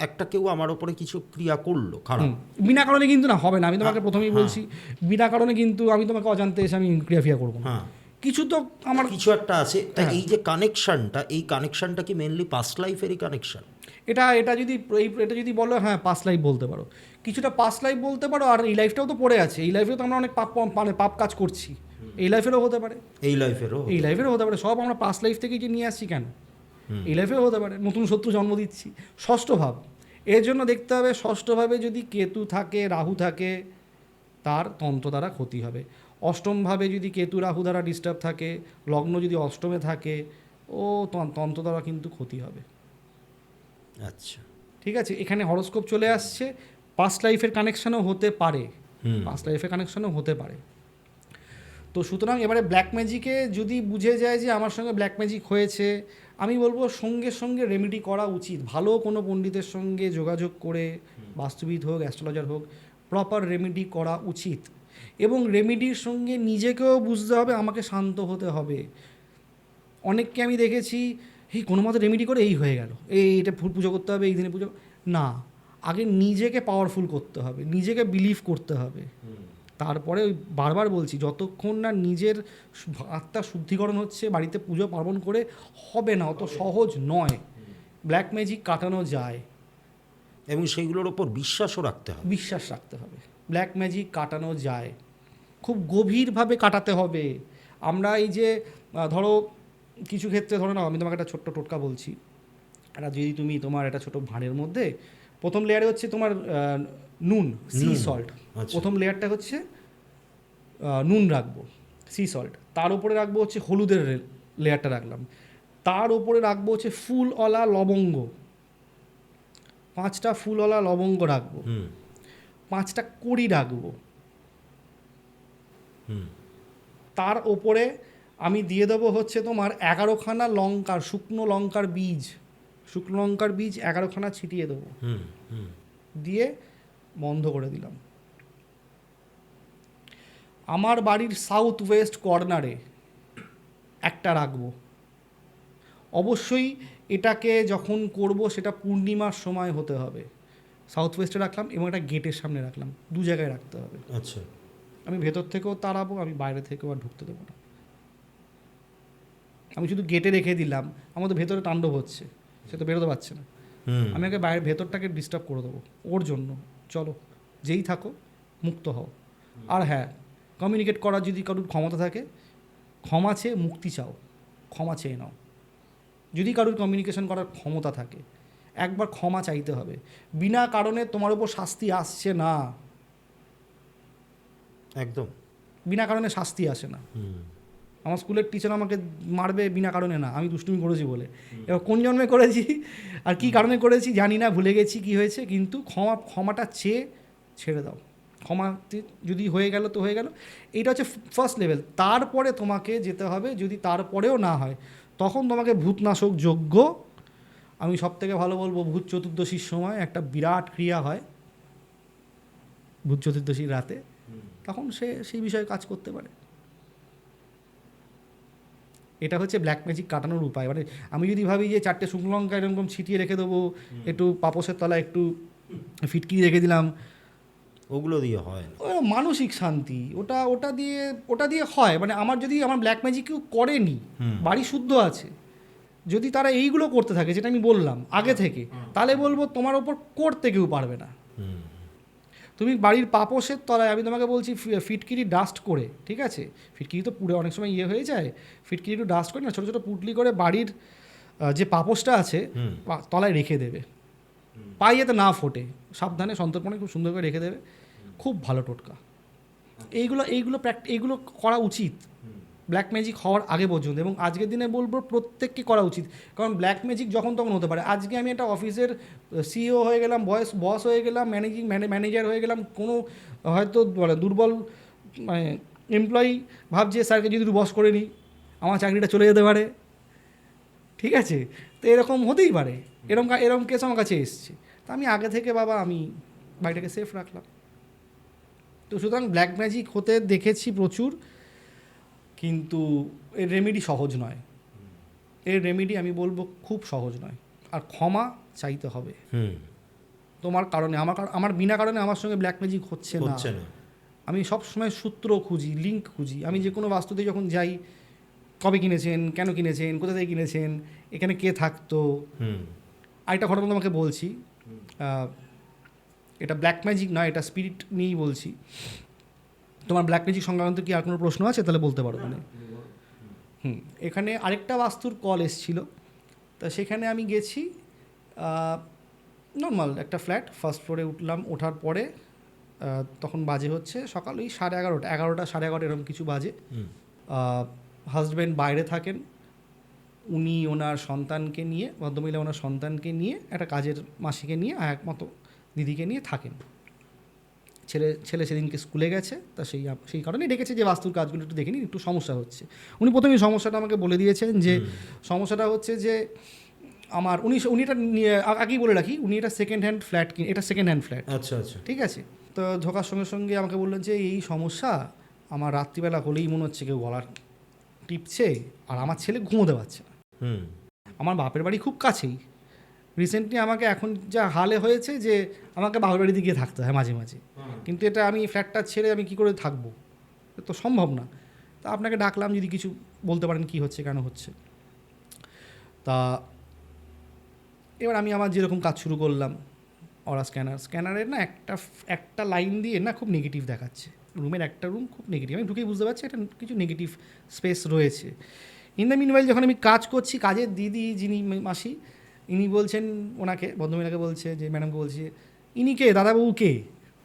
একটা কেউ আমার ওপরে কিছু ক্রিয়া করলো খারাপ, বিনা কারণে কিন্তু না হবে না, আমি তোমাকে হ্যাঁ, প্রথমেই হ্যাঁ। বলছি বিনা কারণে কিন্তু আমি তোমাকে অজান্তে এসে আমি ক্রিয়াফিয়া করবো না। হ্যাঁ, কিছু তো আমার কিছু একটা আছে। তাই হ্যাঁ। এই যে কানেকশনটা কি মেনলি পাস্ট লাইফেরই কানেকশন? এটা যদি বলো, হ্যাঁ পাস্ট লাইফ বলতে পারো, কিছুটা পাস্ট লাইফ বলতে পারো। আর এই লাইফটাও তো পড়ে আছে, এই লাইফেও তো আমরা অনেক পাপ কাজ করছি, এই লাইফেরও হতে পারে, এই লাইফেরও হতে পারে। সব আমরা পাস্ট লাইফ থেকেই যে নিয়ে আসছি কেন, এই লাইফেও হতে পারে। নতুন শত্রু জন্ম দিচ্ছি। ষষ্ঠ ভাব, এর জন্য দেখতে হবে ষষ্ঠভাবে যদি কেতু থাকে, রাহু থাকে, তার তন্ত্র দ্বারা ক্ষতি হবে। অষ্টমভাবে যদি কেতু রাহু দ্বারা ডিস্টার্ব থাকে, লগ্ন যদি অষ্টমে থাকে, ও তন্ত্র দ্বারা কিন্তু ক্ষতি হবে। আচ্ছা, ঠিক আছে, এখানে হরোস্কোপ চলে আসছে, পাস্ট লাইফের কানেকশানও হতে পারে, হতে পারে। তো সুতরাং এবারে ব্ল্যাক ম্যাজিকে যদি বুঝে যায় যে আমার সঙ্গে ব্ল্যাক ম্যাজিক হয়েছে, আমি বলবো সঙ্গে সঙ্গে রেমেডি করা উচিত। ভালো কোনো পণ্ডিতের সঙ্গে যোগাযোগ করে, বাস্তুবিদ হোক, অ্যাস্ট্রোলজার হোক, প্রপার রেমেডি করা উচিত। এবং রেমেডির সঙ্গে নিজেকেও বুঝতে হবে, আমাকে শান্ত হতে হবে। অনেককে আমি দেখেছি কোনো মতে রেমেডি করে এই হয়ে গেল, এটা পুজো করতে হবে, এই দিনে পুজো না, আগে নিজেকে পাওয়ারফুল করতে হবে, নিজেকে বিলিভ করতে হবে। তারপরে ওই বারবার বলছি, যতক্ষণ না নিজের আত্মা শুদ্ধিকরণ হচ্ছে, বাড়িতে পুজো পার্বণ করে হবে না, অত সহজ নয়। ব্ল্যাক ম্যাজিক কাটানো যায়, এবং সেইগুলোর ওপর বিশ্বাসও রাখতে হবে। ব্ল্যাক ম্যাজিক কাটানো যায়, খুব গভীরভাবে কাটাতে হবে। আমরা এই যে ধরো কিছু ক্ষেত্রে ধরো না, আমি তোমাকে একটা ছোট্ট টোটকা বলছি। এটা যদি তুমি তোমার একটা ছোটো ভাঁড়ের মধ্যে, প্রথম লেয়ারে হচ্ছে তোমার নুন, সি সল্ট। প্রথম লেয়ারটা হচ্ছে নুন রাখবো, সি সল্ট। তার উপরে রাখবো হচ্ছে হলুদের লেয়ারটা রাখলাম। তার উপরে রাখবো হচ্ছে ফুলওয়ালা লবঙ্গ, 5টা ফুলওয়ালা লবঙ্গ রাখবো, 5টা কড়ি রাখবো। তার ওপরে আমি দিয়ে দেবো হচ্ছে তোমার 11খানা লঙ্কার, শুকনো লঙ্কার বীজ 11খানা ছিটিয়ে দেবো, দিয়ে বন্ধ করে দিলাম। আমার বাড়ির সাউথ ওয়েস্ট কর্নারে একটা রাখবো। অবশ্যই এটাকে যখন করব সেটা পূর্ণিমার সময় হতে হবে। সাউথ ওয়েস্টে রাখলাম এবং একটা গেটের সামনে রাখলাম, 2 জায়গায় রাখতে হবে। আচ্ছা, আমি ভেতর থেকেও তাড়াবো, আমি বাইরে থেকেও আর ঢুকতে দেবো না। আমি শুধু গেটে রেখে দিলাম, আমাদের ভেতরে তাণ্ডব হচ্ছে, সে তো বেরোতে পারছে না। আমি আগে বাইরে ভেতরটাকে ডিস্টার্ব করে দেবো ওর জন্য। চলো, যেই থাকো মুক্ত হও। আর হ্যাঁ, কমিউনিকেট করার যদি কারোর ক্ষমতা থাকে, ক্ষমা চেয়ে মুক্তি চাও, ক্ষমা চেয়ে নাও। যদি কারোর কমিউনিকেশন করার ক্ষমতা থাকে, একবার ক্ষমা চাইতে হবে। বিনা কারণে তোমার উপর শাস্তি আসছে না, একদম বিনা কারণে শাস্তি আসে না। আমার স্কুলের টিচার আমাকে মারবে বিনা কারণে না, আমি দুষ্টুমি করেছি বলে। এবার কোন জন্মে করেছি আর কী কারণে করেছি জানি না, ভুলে গেছি কী হয়েছে, কিন্তু ক্ষমাটা চেয়ে ছেড়ে দাও। ক্ষমা যদি হয়ে গেল তো হয়ে গেল, এইটা হচ্ছে ফার্স্ট লেভেল। তারপরে তোমাকে যেতে হবে, যদি তারপরেও না হয় তখন তোমাকে ভূতনাশক যজ্ঞ, আমি সবথেকে ভালো বলবো ভূত চতুর্দশীর সময় একটা বিরাট ক্রিয়া হয়, ভূত চতুর্দশীর রাতে, তখন সে সেই বিষয়ে কাজ করতে পারে। এটা হচ্ছে ব্ল্যাক ম্যাজিক কাটানোর উপায়। মানে আমি যদি ভাবি যে 4টে শুকনো লঙ্কা এরকম ছিটিয়ে রেখে দেবো, একটু পাপোসের তলায় একটু ফিটকিরি রেখে দিলাম, ওগুলো দিয়ে হয় না। মানসিক শান্তি ওটা দিয়ে হয়। মানে আমার ব্ল্যাক ম্যাজিক কেউ করেনি, বাড়ি শুদ্ধ আছে, যদি তারা এইগুলো করতে থাকে যেটা আমি বললাম আগে থেকে, তাহলে বলবো তোমার ওপর করতে কেউ পারবে না। তো তুমি বাড়ির পাপোশের তলায়, আমি তোমাকে বলছি ফিটকিরি ডাস্ট করে, ঠিক আছে, ফিটকিরি তো পুরো অনেক সময় হয়ে যায়, ফিটকিরি একটু ডাস্ট করে না ছোটো ছোটো পুটলি করে বাড়ির যে পাপোশটা আছে তলায় রেখে দেবে, পায়ে যাতে না ফোটে, সাবধানে সন্তর্পণে খুব সুন্দর করে রেখে দেবে, খুব ভালো টোটকা। এইগুলো করা উচিত ব্ল্যাক ম্যাজিক হওয়ার আগে পর্যন্ত, এবং আজকের দিনে বলবো প্রত্যেককে করা উচিত, কারণ ব্ল্যাক ম্যাজিক যখন তখন হতে পারে। আজকে আমি একটা অফিসের সিইও হয়ে গেলাম, বস হয়ে গেলাম, ম্যানেজার হয়ে গেলাম, কোনো হয়তো দুর্বল মানে এমপ্লয়ি ভাবছে স্যারকে যদি বস করে নিই আমার চাকরিটা চলে যেতে পারে, ঠিক আছে, তো এরকম হতেই পারে, এরকম কেস আমার কাছে এসছে, তা আমি আগে থেকে বাবা আমি বাড়িটাকে সেফ রাখলাম। তো সুতরাং ব্ল্যাক ম্যাজিক হতে দেখেছি প্রচুর, কিন্তু এর রেমেডি সহজ নয়, এর রেমেডি আমি বলবো খুব সহজ নয়, আর ক্ষমা চাইতে হবে তোমার কারণে, আমার বিনা কারণে আমার সঙ্গে ব্ল্যাক ম্যাজিক হচ্ছে না। আমি সব সময় সূত্র খুঁজি, লিঙ্ক খুঁজি, আমি যে কোনো বাস্তুতে যখন যাই, কবে কিনেছেন, কেন কিনেছেন, কোথা থেকে কিনেছেন, এখানে কে থাকতো। আরেকটা ঘটনা তোমাকে বলছি, এটা ব্ল্যাক ম্যাজিক নয়, এটা স্পিরিট নিয়েই বলছি। তোমার ব্ল্যাক ম্যাজিক সংক্রান্ত কি আর কোনো প্রশ্ন আছে তাহলে বলতে পারো। মানে এখানে আরেকটা বাস্তুর কল এসেছিল, তা সেখানে আমি গেছি, নর্মাল একটা ফ্ল্যাট, ফার্স্ট ফ্লোরে উঠলাম, ওঠার পরে তখন বাজে হচ্ছে সকাল ওই 11:30, 11টা 11:30 এরকম কিছু বাজে। হাজব্যান্ড বাইরে থাকেন, উনি ওনার সন্তানকে নিয়ে, ভদ্রমহিলা ওনার সন্তানকে নিয়ে, একটা কাজের মাসিকে নিয়ে আর একমতো দিদিকে নিয়ে থাকেন। ছেলে সেদিনকে স্কুলে গেছে, তা সেই কারণেই ডেকেছে যে বাস্তুর কাজগুলো একটু দেখে নিন, একটু সমস্যা হচ্ছে। উনি প্রথমেই সমস্যাটা আমাকে বলে দিয়েছেন যে সমস্যাটা হচ্ছে যে উনি এটা আগেই বলে রাখি, উনি এটা সেকেন্ড হ্যান্ড ফ্ল্যাট, এটা সেকেন্ড হ্যান্ড ফ্ল্যাট, আচ্ছা, ঠিক আছে। তো ঢোকার সঙ্গে সঙ্গে আমাকে বললেন যে এই সমস্যা, আমার রাত্রিবেলা হলেই মনে হচ্ছে কেউ গলার টিপছে, আর আমার ছেলে ঘুমোতে পারছে না। আমার বাপের বাড়ি খুব কাছেই, রিসেন্টলি আমাকে এখন যা হালে হয়েছে যে আমাকে বাপের বাড়িতে গিয়ে থাকতে হয় মাঝে মাঝে, কিন্তু এটা আমি ফ্ল্যাটটা ছেড়ে আমি কী করে থাকবো, তো সম্ভব না। তা আপনাকে ডাকলাম যদি কিছু বলতে পারেন কী হচ্ছে, কেন হচ্ছে। তা এবার আমি আমার যেরকম কাজ শুরু করলাম, ওরা স্ক্যানারের না একটা লাইন দিয়ে না খুব নেগেটিভ দেখাচ্ছে, রুমের একটা রুম খুব নেগেটিভ, আমি ঢুকেই বুঝতে পারছি এটা কিছু নেগেটিভ স্পেস রয়েছে। ইন দ্য মিনওয়াইল যখন আমি কাজ করছি, কাজের দিদি যিনি মাসি, ইনি বলছেন ওনাকে, ভদ্রমহিলাকে বলছে যে ম্যাডামকে বলছে, ইনি কে, দাদাবাবু কে,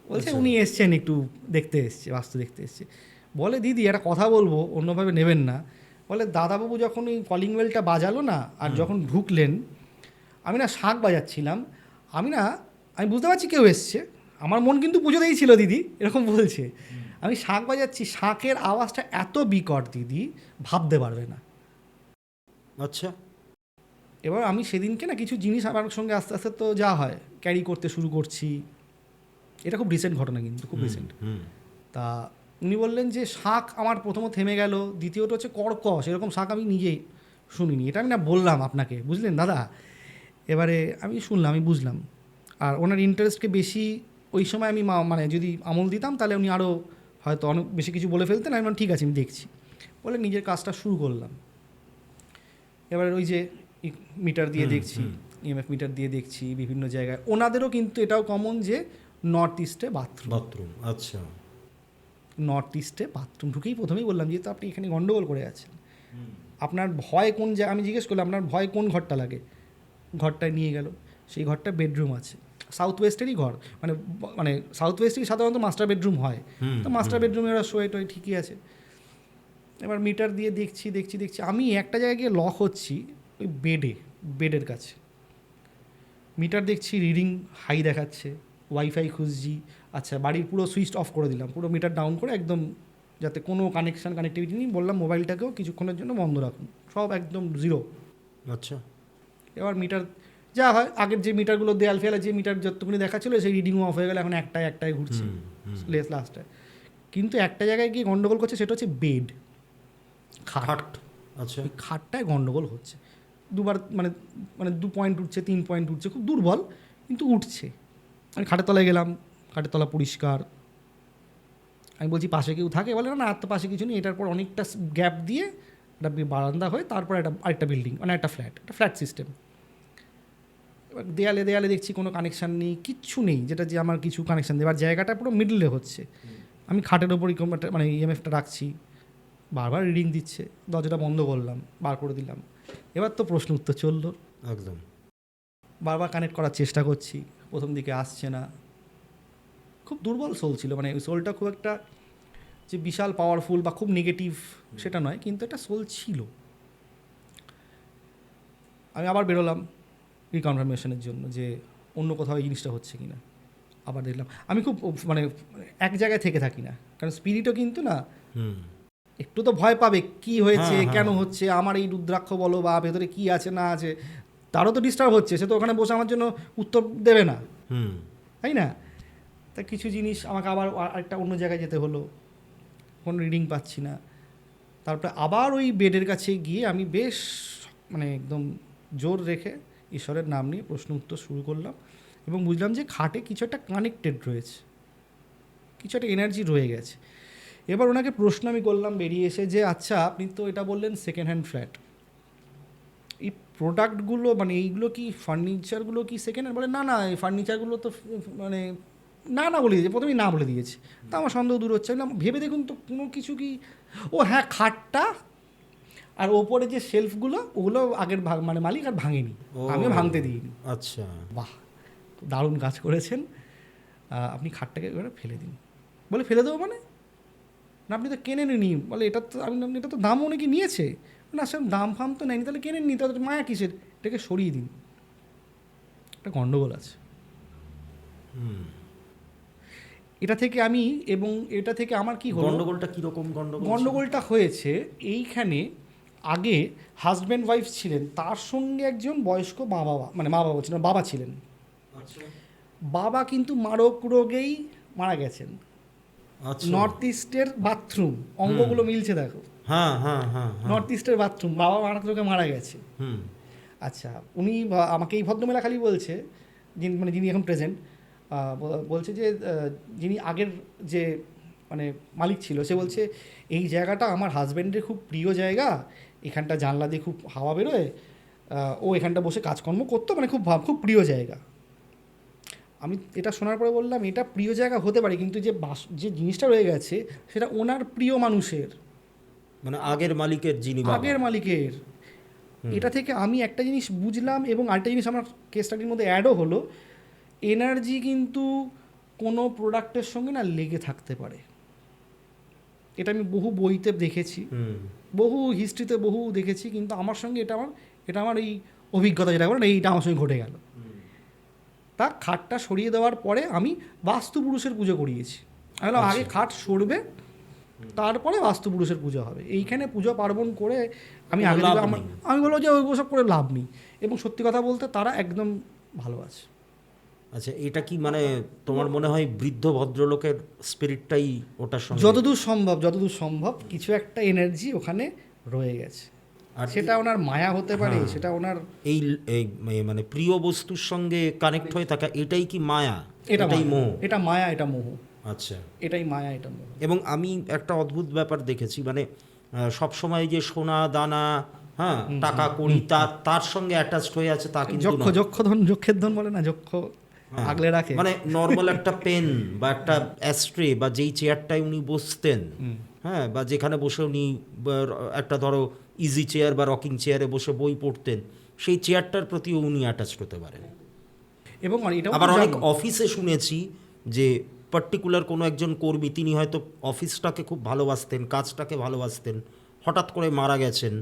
বলছে উনি এসছেন একটু দেখতে এসছে, বাস্তু দেখতে এসছে। বলে দিদি একটা কথা বলবো, অন্যভাবে নেবেন না, বলে দাদাবাবু যখন ওই কলিং বেলটা বাজালো না, আর যখন ঢুকলেন, আমি না শাঁখ বাজাচ্ছিলাম, আমি বুঝতে পারছি কেউ এসছে, আমার মন কিন্তু পুজোতেই ছিল দিদি, এরকম বলছে। আমি শাঁখ বাজাচ্ছি, শাঁখের আওয়াজটা এত বিকট দিদি ভাবতে পারবে না। আচ্ছা, এবার আমি সেদিনকে না কিছু জিনিস আমার সঙ্গে আস্তে আস্তে তো যা হয় ক্যারি করতে শুরু করছি, এটা খুব রিসেন্ট ঘটনা, কিন্তু খুব রিসেন্ট। তা উনি বললেন যে শাঁখ আমার প্রথমত থেমে গেল, দ্বিতীয়ত হচ্ছে কর্কশ, এরকম শাঁখ আমি নিজেই শুনিনি, এটা আমি না বললাম আপনাকে, বুঝলেন দাদা। এবারে আমি শুনলাম, আমি বুঝলাম, আর ওনার ইন্টারেস্টকে বেশি ওই সময় আমি মানে যদি আমল দিতাম তাহলে উনি আরও হয়তো অনেক বেশি কিছু বলে ফেলতেন। আমি ঠিক আছে আমি দেখছি বলে নিজের কাজটা শুরু করলাম। এবার ওই যে মিটার দিয়ে দেখছি, ইএমএফ মিটার দিয়ে দেখছি বিভিন্ন জায়গায়, ওনাদেরও কিন্তু এটাও কমন যে নর্থ ইস্টে বাথরুম। আচ্ছা, নর্থ ইস্টে বাথরুম ঢুকেই প্রথমেই বললাম যে তো আপনি এখানে গন্ডগোল করে আছেন, আপনার ভয় কোন জায়গা, আমি জিজ্ঞেস করলাম আপনার ভয় কোন ঘরটা লাগে, ঘরটায় নিয়ে গেল, সেই ঘরটা বেডরুম আছে, সাউথ ওয়েস্টেরই ঘর, মানে সাউথ ওয়েস্টেরই সাধারণত মাস্টার বেডরুম হয়, তো মাস্টার বেডরুমে ওরা শোয়ে টোয়ে ঠিকই আছে। এবার মিটার দিয়ে দেখছি আমি একটা জায়গায় গিয়ে লক হচ্ছি, ওই বেডের কাছে মিটার দেখছি রিডিং হাই দেখাচ্ছে, ওয়াইফাই খুঁজছি, আচ্ছা বাড়ির পুরো সুইচ অফ করে দিলাম, পুরো মিটার ডাউন করে একদম যাতে কোনো কানেক্টিভিটি নেই, বললাম মোবাইলটাকেও কিছুক্ষণের জন্য বন্ধ রাখুন, সব একদম জিরো। আচ্ছা, এবার মিটার যা হয় আগের যে মিটারগুলো দেয়াল ফেলা যে মিটার যতক্ষণই দেখাচ্ছিলো সেই রিডিংও অফ হয়ে গেলে এখন একটাই ঘুরছে লাস্টটায়। কিন্তু একটা জায়গায় গিয়ে গন্ডগোল করছে, সেটা হচ্ছে বেড, খাট। আচ্ছা, ওই খাটটায় গন্ডগোল হচ্ছে, দুবার মানে 2 পয়েন্ট উঠছে, 3 পয়েন্ট উঠছে, খুব দুর্বল কিন্তু উঠছে। আমি খাটের তলায় গেলাম, খাটের তলা পরিষ্কার, আমি বলছি পাশে কেউ থাকে, বলে না আর তো পাশে কিছু নেই, এটার পর অনেকটা গ্যাপ দিয়ে একটা বারান্দা হয়ে তারপর আরেকটা বিল্ডিং, মানে একটা ফ্ল্যাট সিস্টেম। দেয়ালে দেয়ালে দেখছি কোনো কানেকশান নেই, কিচ্ছু নেই যেটা যে আমার কিছু কানেকশান দেবে, আর জায়গাটা পুরো মিডলে হচ্ছে। আমি খাটের ওপরই মানে ইএমএফটা রাখছি, বারবার রিডিং দিচ্ছে, দরজাটা বন্ধ করলাম, বার করে দিলাম। এবার তো প্রশ্ন উত্তর চললো, একদম। বারবার কানেক্ট করার চেষ্টা করছি, প্রথম দিকে আসছে না। খুব দুর্বল সোল ছিল, মানে ওই সোলটা খুব একটা যে বিশাল পাওয়ারফুল বা খুব নেগেটিভ সেটা নয়, কিন্তু একটা সোল ছিল। আমি আবার বেরোলাম রিকনফার্মেশনের জন্য যে অন্য কোথাও এই জিনিসটা হচ্ছে কি না। আবার দেখলাম, আমি খুব মানে এক জায়গায় থেকে থাকি না, কারণ স্পিরিটও কিন্তু না একটু তো ভয় পাবে কি হয়েছে, কেন হচ্ছে, আমার এই রুদ্রাক্ষ বলো বা ভেতরে কি আছে না আছে, তারও তো ডিস্টার্ব হচ্ছে, সে তো ওখানে বসে আমার জন্য উত্তর দেবে না, তাই না? তা কিছু জিনিস আমাকে আবার আরেকটা অন্য জায়গায় যেতে হলো, কোনো রিডিং পাচ্ছি না। তারপরে আবার ওই বেডের কাছে গিয়ে আমি বেশ মানে একদম জোর রেখে ঈশ্বরের নাম নিয়ে প্রশ্ন উত্তর শুরু করলাম, এবং বুঝলাম যে খাটে কিছু একটা কানেক্টেড রয়েছে, কিছু একটা এনার্জি রয়ে গেছে। এবার ওনাকে প্রশ্ন আমি করলাম বেরিয়ে এসে যে আচ্ছা আপনি তো এটা বললেন সেকেন্ড হ্যান্ড ফ্ল্যাট, এই প্রোডাক্টগুলো মানে এইগুলো কি ফার্নিচারগুলো কি সেকেন্ড হ্যান্ড? বলে না না, এই ফার্নিচারগুলো তো মানে না বলে দিয়েছে, প্রথমেই না বলে দিয়েছে। তা আমার সন্দেহ দূর হচ্ছে, আমি ভেবে দেখুন তো কোনো কিছু কি, ও হ্যাঁ খাটটা আর ওপরে যে শেলফগুলো ওগুলো আগের মানে মালিক আর ভাঙেনি, আমিও ভাঙতে দিইনি। আচ্ছা, বাহ, দারুণ কাজ করেছেন, আপনি খাটটাকে এবারে ফেলে দিন। বলে ফেলে দেবো মানে? না আপনি তো কেনেননি। বলে এটা তো আমি, এটা তো দামও নাকি নিয়েছে। না স্যার দাম ফাম তো নেয়নি, তাহলে কেনেননি, তাহলে মায়া কিসের, এটাকে সরিয়ে দিন, একটা গণ্ডগোল আছে। এটা থেকে আমি, এবং এটা থেকে আমার কি হলো, গন্ডগোলটা কীরকম গণ্ডগোলটা হয়েছে এইখানে, আগে হাজব্যান্ড ওয়াইফ ছিলেন, তার সঙ্গে একজন বয়স্ক মা বাবা ছিলেন, বাবা ছিলেন। বাবা কিন্তু মারক রোগেই মারা গেছেন। নর্থ ইস্টের বাথরুম, অঙ্গগুলো মিলছে দেখো, হ্যাঁ হ্যাঁ হ্যাঁ, নর্থ ইস্টের বাথরুম, বাবা মারক রোগে মারা গেছে। আচ্ছা, উনি আমাকে এই ভদ্রমেলা খালি বলছে, যিনি এখন প্রেজেন্ট, বলছে যে যিনি আগের যে মানে মালিক ছিল, সে বলছে এই জায়গাটা আমার হাজব্যান্ডের খুব প্রিয় জায়গা, এখানটা জানলা দিয়ে খুব হাওয়া বেরোয়, ও এখানটা বসে কাজকর্ম করতো, মানে খুব প্রিয় জায়গা। আমি এটা শোনার পরে বললাম এটা প্রিয় জায়গা হতে পারে, কিন্তু যে জিনিসটা রয়ে গেছে সেটা ওনার প্রিয় মানুষের, মানে আগের মালিকের, যিনি আগের মালিকের। এটা থেকে আমি একটা জিনিস বুঝলাম, এবং আরেকটা জিনিস আমার কেস স্টাডির মধ্যে অ্যাডও হলো, এনার্জি কিন্তু কোনো প্রোডাক্টের সঙ্গে না লেগে থাকতে পারে। এটা আমি বহু বইতে দেখেছি, বহু হিস্ট্রিতে বহু দেখেছি, কিন্তু আমার সঙ্গে এটা আমার এই অভিজ্ঞতা যেটা বলেন এইটা আমার সঙ্গে ঘটে গেল। তা খাটটা সরিয়ে দেওয়ার পরে আমি বাস্তুপুরুষের পুজো করিয়েছি। আমি বললাম আগে খাট সরবে, তারপরে বাস্তুপুরুষের পুজো হবে। এইখানে পুজো পার্বণ করে আমি আগে আমি বলবো যে ওইসব করে লাভ নেই, এবং সত্যি কথা বলতে তারা একদম ভালো আছে। আচ্ছা, এটা কি মানে তোমার মনে হয় বৃদ্ধ ভদ্রলোকের স্পিরিটটাই ওটার সঙ্গে যতদূর সম্ভব কিছু একটা এনার্জি ওখানে রয়ে গেছে, আর সেটা ওনার মায়া হতে পারে, সেটা ওনার এই মানে প্রিয় বস্তুর সঙ্গে কানেক্ট হয়ে থাকা, এটাই কি মায়া? এটাই মোহ। এটা মায়া, এটা মোহ। আচ্ছা, এটাই মায়া, এটা মোহ। এবং আমি একটা অদ্ভুত ব্যাপার দেখেছি, মানে সবসময় যে সোনা দানা, হ্যাঁ, টাকা কড়ি তার সঙ্গে অ্যাটাচড হয়ে আছে তা কিন্তু যক্ষের ধন বলে না, যক্ষ আগলে রাখে। মানে নর্মাল একটা পেন বা একটা অ্যাস্ট্রে বা যেই চেয়ারটায় উনি বসতেন, হ্যাঁ, বা যেখানে বসে উনি একটা ধরো ইজি চেয়ার বা রকিং চেয়ারে বসে বই পড়তেন, সেই চেয়ারটার প্রতিও উনি অ্যাটাচড হতে পারেন। এবং আবার অনেক অফিসে শুনেছি যে পার্টিকুলার কোনো একজন কর্মী, তিনি হয়তো অফিসটাকে খুব ভালোবাসতেন, কাজটাকে ভালোবাসতেন, হঠাৎ করে মারা গেছেন,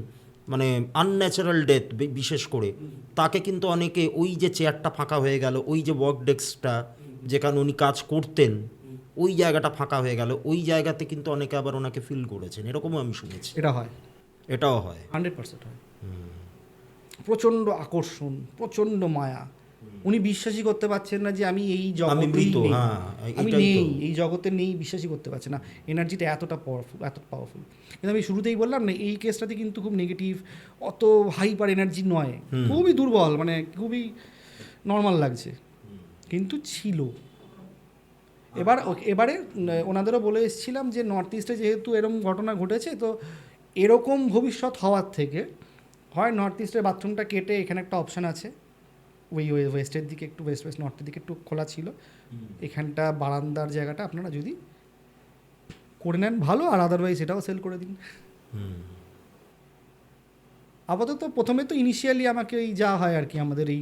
মানে আনন্যাচারাল ডেথ বিশেষ করে, তাকে কিন্তু অনেকে ওই যে চেয়ারটা ফাঁকা হয়ে গেল, ওই যে ওয়ার্ক ডেস্কটা যেখানে উনি কাজ করতেন, ওই জায়গাটা ফাঁকা হয়ে গেল, ওই জায়গাতে কিন্তু অনেকে আবার ওনাকে ফিল করেছেন, এরকমও আমি শুনেছি। এটাও হয় 100% হয়। প্রচণ্ড আকর্ষণ, প্রচণ্ড মায়া, উনি বিশ্বাসই করতে পারছেন না যে আমি এই জগতে নেই, আমি নেই, এই জগতে নেই, বিশ্বাসই করতে পারছে না। এনার্জিটা এতটা পাওয়ারফুল। কিন্তু আমি শুরুতেই বললাম না, এই কেসটাতে কিন্তু খুব নেগেটিভ, অত হাইপার এনার্জি নয়, খুবই দুর্বল, মানে খুবই নর্মাল লাগছে, কিন্তু ছিল। এবারে ওনাদেরও বলে এসেছিলাম যে নর্থ ইস্টে যেহেতু এরকম ঘটনা ঘটেছে, তো এরকম ভবিষ্যৎ হওয়ার থেকে হয় নর্থ ইস্টের বাথরুমটা কেটে এখানে একটা অপশান আছে, ওই ওয়েস্টের দিকে একটু ওয়েস্ট নর্থের দিকে একটু খোলা ছিল। এখানটা বারান্দার জায়গাটা আপনারা যদি করে নেন ভালো, আর আদারওয়াইজ এটাও সেল করে দিন। আপাতত প্রথমে তো ইনিশিয়ালি আমাকে এই যা হয় আর কি, আমাদের এই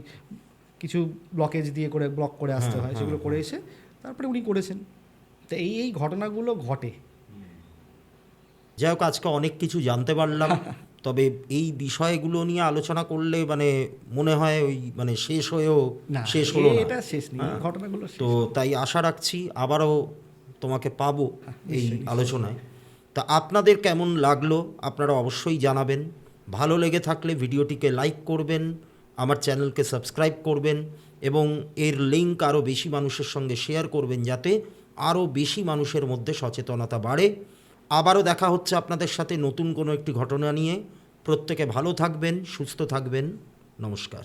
কিছু ব্লকেজ দিয়ে করে ব্লক করে আসতে হয়, সেগুলো করে এসে তারপরে উনি করেছেন। তো এই ঘটনাগুলো ঘটে। যাই হোক, আজকে অনেক কিছু জানতে পারলাম। তবে এই বিষয়গুলো নিয়ে আলোচনা করলে মানে মনে হয় ওই মানে শেষ হয়েও না, শেষ হলো না। এটা শেষ নেই, এই ঘটনাগুলো শেষ তো তাই আশা রাখছি আবারও তোমাকে পাবো এই নিশ্চয়ই। আলোচনায়। তা আপনাদের কেমন লাগলো আপনারা অবশ্যই জানাবেন। ভালো লেগে থাকলে ভিডিওটিকে লাইক করবেন, আমার চ্যানেলকে সাবস্ক্রাইব করবেন এবং এর লিঙ্ক আরও বেশি মানুষের সঙ্গে শেয়ার করবেন, যাতে আরও বেশি মানুষের মধ্যে সচেতনতা বাড়ে। আবারও দেখা হচ্ছে আপনাদের সাথে নতুন কোনো একটি ঘটনা নিয়ে। প্রত্যেকে ভালো থাকবেন, সুস্থ থাকবেন। নমস্কার।